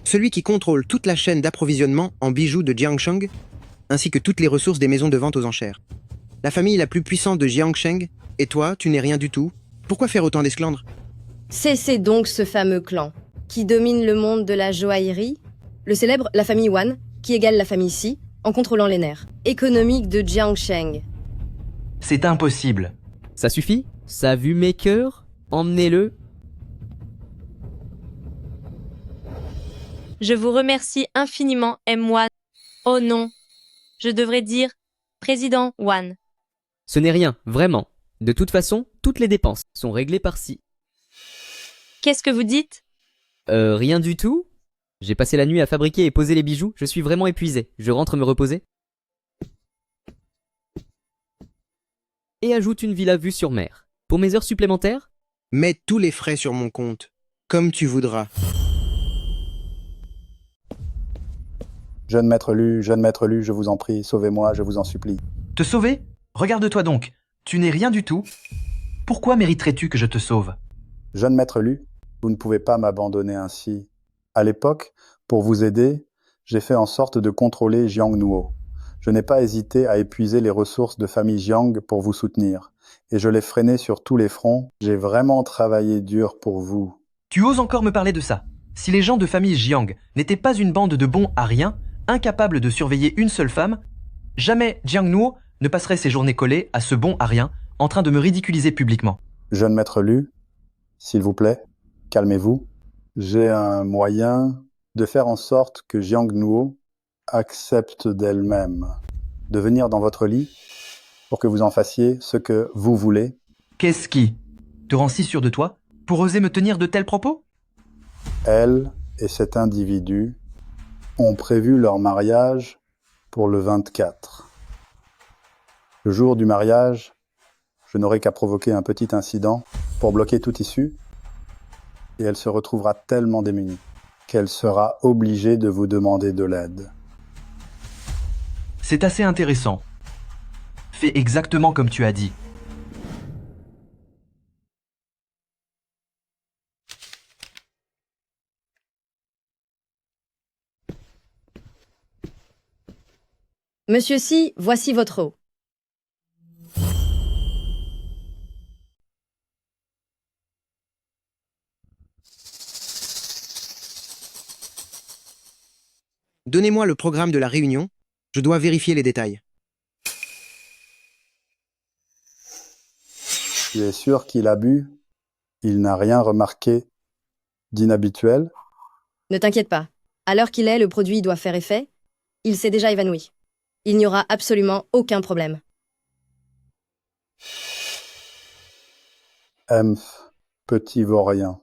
Speaker 5: celui qui contrôle toute la chaîne d'approvisionnement en bijoux de Jiangsheng, ainsi que toutes les ressources des maisons de vente aux enchères. La famille la plus puissante de Jiangsheng, et toi, tu n'es rien du tout. Pourquoi faire autant d'esclandres?
Speaker 4: Cessez donc ce fameux clan, qui domine le monde de la joaillerie, le célèbre la famille Wan, qui égale la famille Si, en contrôlant les nerfs économiques de Jiangsheng.
Speaker 3: C'est impossible.
Speaker 10: Ça suffit? Ça a vu mes cœurs? Emmenez-le.
Speaker 2: Je vous remercie infiniment, M1. Oh non, je devrais dire Président Wan.
Speaker 10: Ce n'est rien, vraiment. De toute façon, toutes les dépenses sont réglées par Si.
Speaker 2: Qu'est-ce que vous dites?
Speaker 10: Rien du tout. J'ai passé la nuit à fabriquer et poser les bijoux, je suis vraiment épuisé. Je rentre me reposer. Et ajoute une villa vue sur mer. Pour mes heures supplémentaires?
Speaker 5: Mets tous les frais sur mon compte, comme tu voudras.
Speaker 7: Jeune maître Lu, je vous en prie, sauvez-moi, je vous en supplie.
Speaker 3: Te sauver? Regarde-toi donc. Tu n'es rien du tout. Pourquoi mériterais-tu que je te sauve?
Speaker 7: Jeune maître Lu, vous ne pouvez pas m'abandonner ainsi. À l'époque, pour vous aider, j'ai fait en sorte de contrôler Jiang Nuo. Je n'ai pas hésité à épuiser les ressources de famille Jiang pour vous soutenir. Et je l'ai freiné sur tous les fronts. J'ai vraiment travaillé dur pour vous.
Speaker 3: Tu oses encore me parler de ça? Si les gens de famille Jiang n'étaient pas une bande de bons à rien, incapables de surveiller une seule femme, jamais Jiang Nuo ne passerait ses journées collées à ce bon à rien, en train de me ridiculiser publiquement.
Speaker 7: Jeune maître Lu, s'il vous plaît, calmez-vous. J'ai un moyen de faire en sorte que Jiang Nuo accepte d'elle-même de venir dans votre lit pour que vous en fassiez ce que vous voulez.
Speaker 3: Qu'est-ce qui te rend si sûr de toi pour oser me tenir de tels propos?
Speaker 7: Elle et cet individu ont prévu leur mariage pour le 24. Le jour du mariage, je n'aurai qu'à provoquer un petit incident pour bloquer toute issue, et elle se retrouvera tellement démunie qu'elle sera obligée de vous demander de l'aide.
Speaker 3: C'est assez intéressant. Fais exactement comme tu as dit.
Speaker 4: Monsieur Si, voici votre eau.
Speaker 5: Donnez-moi le programme de la réunion, je dois vérifier les détails.
Speaker 7: Tu es sûr qu'il a bu? Il n'a rien remarqué d'inhabituel?
Speaker 4: Ne t'inquiète pas. À l'heure qu'il est, le produit doit faire effet. Il s'est déjà évanoui. Il n'y aura absolument aucun problème.
Speaker 7: Emph, petit vaurien,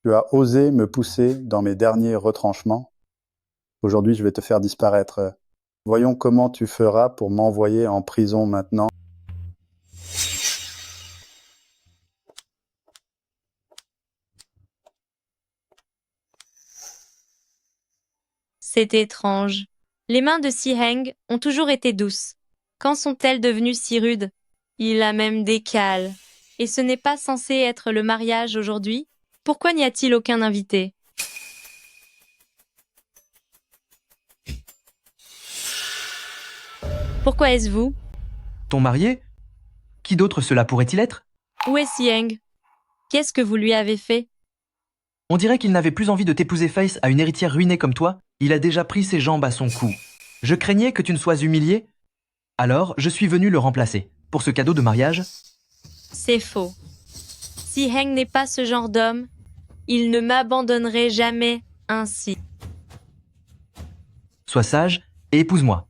Speaker 7: tu as osé me pousser dans mes derniers retranchements. Aujourd'hui, je vais te faire disparaître. Voyons comment tu feras pour m'envoyer en prison maintenant.
Speaker 2: C'est étrange. Les mains de Si Heng ont toujours été douces. Quand sont-elles devenues si rudes? Il a même des cales. Et ce n'est pas censé être le mariage aujourd'hui? Pourquoi n'y a-t-il aucun invité? Pourquoi est-ce vous?
Speaker 3: Ton marié? Qui d'autre cela pourrait-il être?
Speaker 2: Où est Si Heng? Qu'est-ce que vous lui avez fait?
Speaker 3: On dirait qu'il n'avait plus envie de t'épouser face à une héritière ruinée comme toi. Il a déjà pris ses jambes à son cou. Je craignais que tu ne sois humilié. Alors, je suis venu le remplacer. Pour ce cadeau de mariage,
Speaker 2: C'est faux. Si Heng n'est pas ce genre d'homme, il ne m'abandonnerait jamais ainsi.
Speaker 3: sois sage et épouse-moi.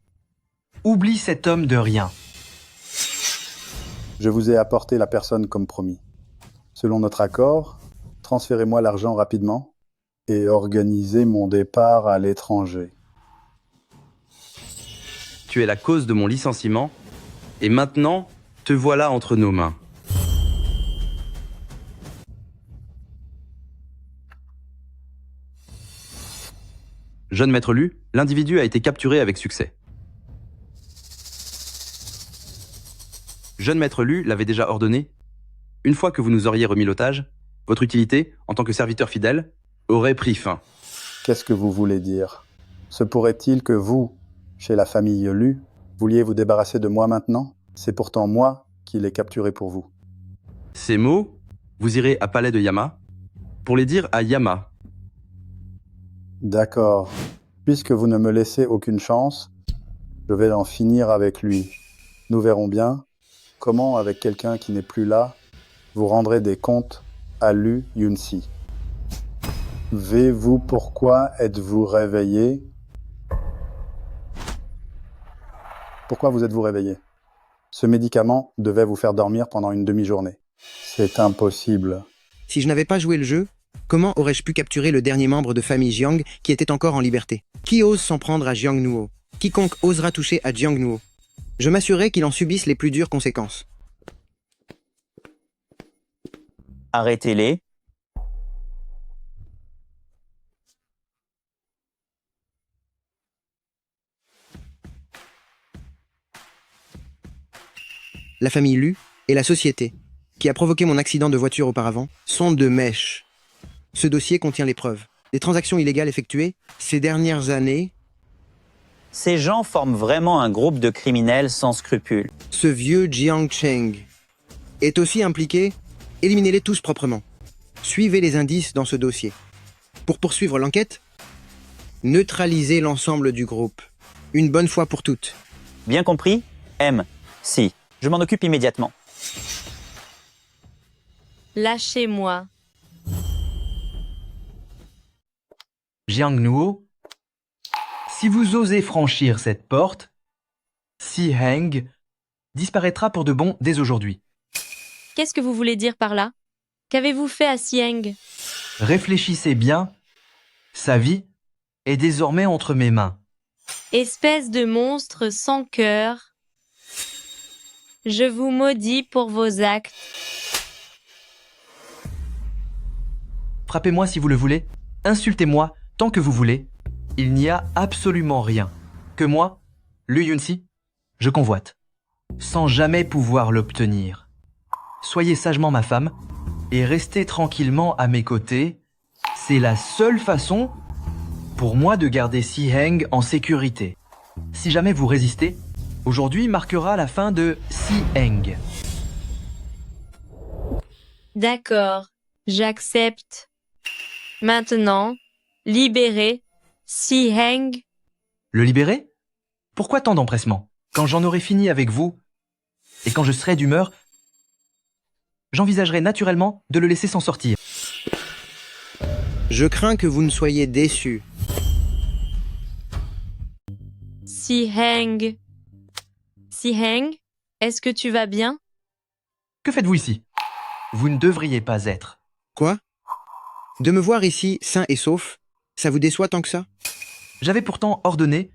Speaker 3: Oublie cet homme de rien.
Speaker 7: Je vous ai apporté la personne comme promis. Selon notre accord, transférez-moi l'argent rapidement et organisez mon départ à l'étranger.
Speaker 8: Tu es la cause de mon licenciement, et maintenant, te voilà entre nos mains. Jeune maître Lu, l'individu a été capturé avec succès. Jeune maître Lu l'avait déjà ordonné. Une fois que vous nous auriez remis l'otage, votre utilité, en tant que serviteur fidèle, aurait pris fin.
Speaker 7: Qu'est-ce que vous voulez dire? Se pourrait-il que vous, chez la famille Lu, vouliez vous débarrasser de moi maintenant? C'est pourtant moi qui l'ai capturé pour vous.
Speaker 8: Ces mots, vous irez à Palais de Yama pour les dire à Yama.
Speaker 7: D'accord. Puisque vous ne me laissez aucune chance, je vais en finir avec lui. Nous verrons bien comment, avec quelqu'un qui n'est plus là, vous rendrez des comptes à Lu Yunsi. Vous pourquoi êtes-vous réveillé? Pourquoi vous êtes-vous réveillé? Ce médicament devait vous faire dormir pendant une demi-journée. C'est impossible.
Speaker 5: Si je n'avais pas joué le jeu, comment aurais-je pu capturer le dernier membre de famille Jiang qui était encore en liberté? Qui ose s'en prendre à Jiang Nuo? Quiconque osera toucher à Jiang Nuo. Je m'assurerai qu'il en subisse les plus dures conséquences.
Speaker 6: Arrêtez-les.
Speaker 5: La famille Lu et la société, qui a provoqué mon accident de voiture auparavant, sont de mèche. Ce dossier contient les preuves. Des transactions illégales effectuées ces dernières années.
Speaker 6: Ces gens forment vraiment un groupe de criminels sans scrupules.
Speaker 5: Ce vieux Jiang Cheng est aussi impliqué. Éliminez-les tous proprement. Suivez les indices dans ce dossier. Pour poursuivre l'enquête, neutralisez l'ensemble du groupe. Une bonne fois pour toutes.
Speaker 6: Bien compris? M. Si. Je m'en occupe immédiatement.
Speaker 2: Lâchez-moi.
Speaker 3: Jiang Nuo, si vous osez franchir cette porte, Si Heng disparaîtra pour de bon dès aujourd'hui.
Speaker 2: Qu'est-ce que vous voulez dire par là? Qu'avez-vous fait à Sieng?
Speaker 3: Réfléchissez bien, sa vie est désormais entre mes mains.
Speaker 2: Espèce de monstre sans cœur. Je vous maudis pour vos actes.
Speaker 3: Frappez-moi si vous le voulez, insultez-moi tant que vous voulez. Il n'y a absolument rien que moi, Lu Yunxi, je convoite, sans jamais pouvoir l'obtenir. Soyez sagement ma femme et restez tranquillement à mes côtés. C'est la seule façon pour moi de garder Si Heng en sécurité. Si jamais vous résistez, aujourd'hui marquera la fin de Si Heng.
Speaker 2: D'accord, j'accepte. Maintenant, libérez Si Heng.
Speaker 3: Le libérer? Pourquoi tant d'empressement? Quand j'en aurai fini avec vous, et quand je serai d'humeur, j'envisagerai naturellement de le laisser s'en sortir.
Speaker 5: Je crains que vous ne soyez déçus.
Speaker 2: Si Heng. Si Heng, est-ce que tu vas bien?
Speaker 3: Que faites-vous ici? Vous ne devriez pas être.
Speaker 5: Quoi? De me voir ici, sain et sauf, ça vous déçoit tant que ça?
Speaker 3: J'avais pourtant ordonné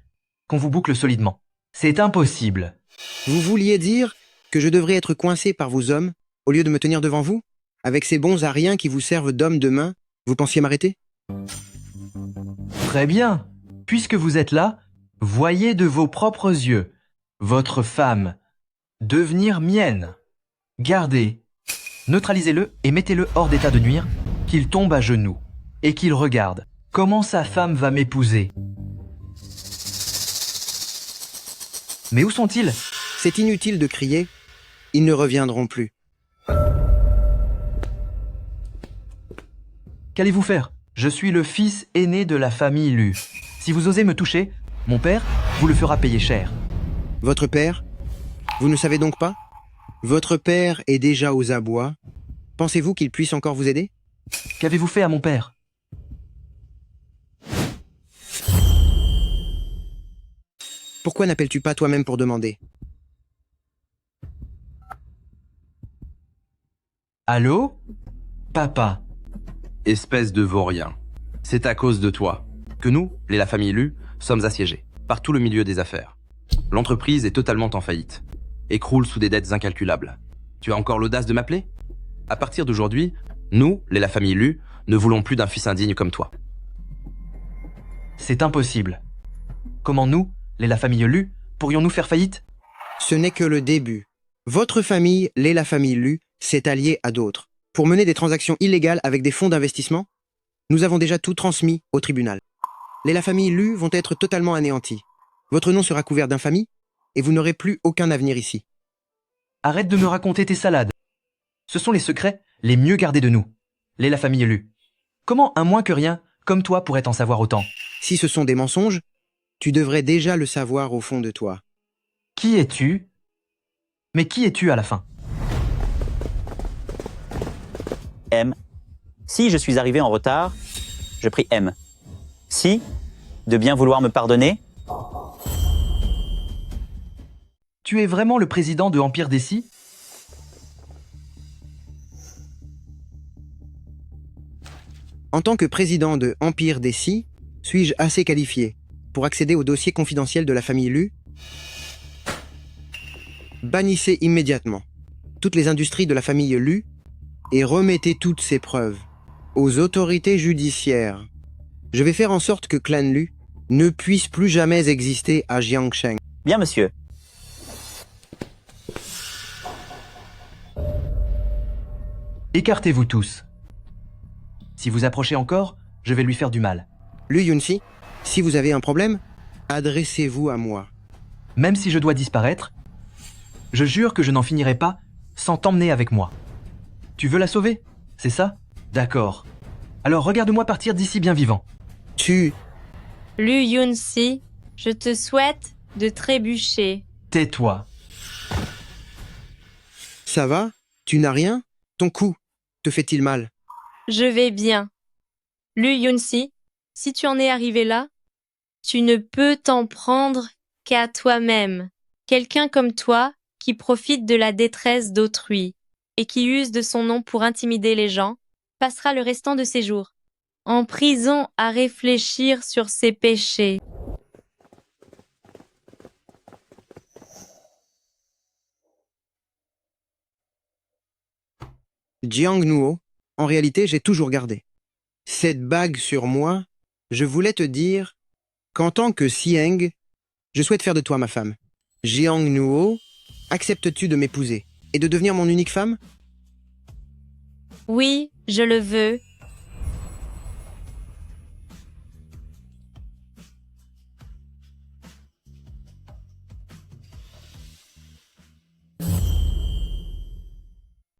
Speaker 3: qu'on vous boucle solidement. C'est impossible.
Speaker 5: Vous vouliez dire que je devrais être coincé par vos hommes au lieu de me tenir devant vous? Avec ces bons à rien qui vous servent d'homme de main, vous pensiez m'arrêter?
Speaker 3: Très bien. Puisque vous êtes là, voyez de vos propres yeux votre femme devenir mienne. Gardez, neutralisez-le et mettez-le hors d'état de nuire, qu'il tombe à genoux et qu'il regarde comment sa femme va m'épouser. Mais où sont-ils?
Speaker 5: C'est inutile de crier, ils ne reviendront plus.
Speaker 3: Qu'allez-vous faire? Je suis le fils aîné de la famille Lu. Si vous osez me toucher, mon père vous le fera payer cher.
Speaker 5: Votre père? Vous ne savez donc pas? Votre père est déjà aux abois. Pensez-vous qu'il puisse encore vous aider?
Speaker 3: Qu'avez-vous fait à mon père?
Speaker 5: Pourquoi n'appelles-tu pas toi-même pour demander?
Speaker 3: Allô? Papa.
Speaker 8: Espèce de vaurien. C'est à cause de toi que nous, la famille Lu, sommes assiégés par tout le milieu des affaires. L'entreprise est totalement en faillite et croule sous des dettes incalculables. Tu as encore l'audace de m'appeler? À partir d'aujourd'hui, nous, la famille Lu, ne voulons plus d'un fils indigne comme toi.
Speaker 3: C'est impossible. Comment nous, la famille Lu, pourrions-nous faire faillite?
Speaker 5: Ce n'est que le début. Votre famille, la famille Lu, s'est alliée à d'autres. Pour mener des transactions illégales avec des fonds d'investissement, nous avons déjà tout transmis au tribunal. La famille Lu vont être totalement anéanties. Votre nom sera couvert d'infamie et vous n'aurez plus aucun avenir ici.
Speaker 3: Arrête de me raconter tes salades. Ce sont les secrets les mieux gardés de nous, la famille Lu. Comment un moins que rien, comme toi, pourrait en savoir autant?
Speaker 5: Si ce sont des mensonges, tu devrais déjà le savoir au fond de toi.
Speaker 3: Qui es-tu? Mais qui es-tu à la fin?
Speaker 6: M. Si je suis arrivé en retard, je prie M. Si, de bien vouloir me pardonner.
Speaker 3: Tu es vraiment le président de Empire des Si?
Speaker 5: En tant que président de Empire des Si, suis-je assez qualifié pour accéder au dossier confidentiel de la famille Lu? Bannissez immédiatement toutes les industries de la famille Lu et remettez toutes ces preuves aux autorités judiciaires. Je vais faire en sorte que Clan Lu ne puisse plus jamais exister à Jiangsheng.
Speaker 6: Bien, monsieur.
Speaker 3: Écartez-vous tous. Si vous approchez encore, je vais lui faire du mal.
Speaker 5: Lu Yunxi, si vous avez un problème, adressez-vous à moi.
Speaker 3: Même si je dois disparaître, je jure que je n'en finirai pas sans t'emmener avec moi. Tu veux la sauver? C'est ça? D'accord. Alors regarde-moi partir d'ici bien vivant.
Speaker 5: Tu...
Speaker 2: Lu Yunxi, je te souhaite de trébucher.
Speaker 3: Tais-toi.
Speaker 5: Ça va? Tu n'as rien? Ton cou te fait-il mal?
Speaker 2: Je vais bien. Lu Yunxi, Si tu en es arrivé là, tu ne peux t'en prendre qu'à toi-même. Quelqu'un comme toi, qui profite de la détresse d'autrui et qui use de son nom pour intimider les gens, passera le restant de ses jours en prison à réfléchir sur ses péchés.
Speaker 5: Jiang Nuo, en réalité, j'ai toujours gardé. Cette bague sur moi, je voulais te dire qu'en tant que Sieng, je souhaite faire de toi ma femme. Jiang Nuo, acceptes-tu de m'épouser et de devenir mon unique femme?
Speaker 2: Oui, je le veux,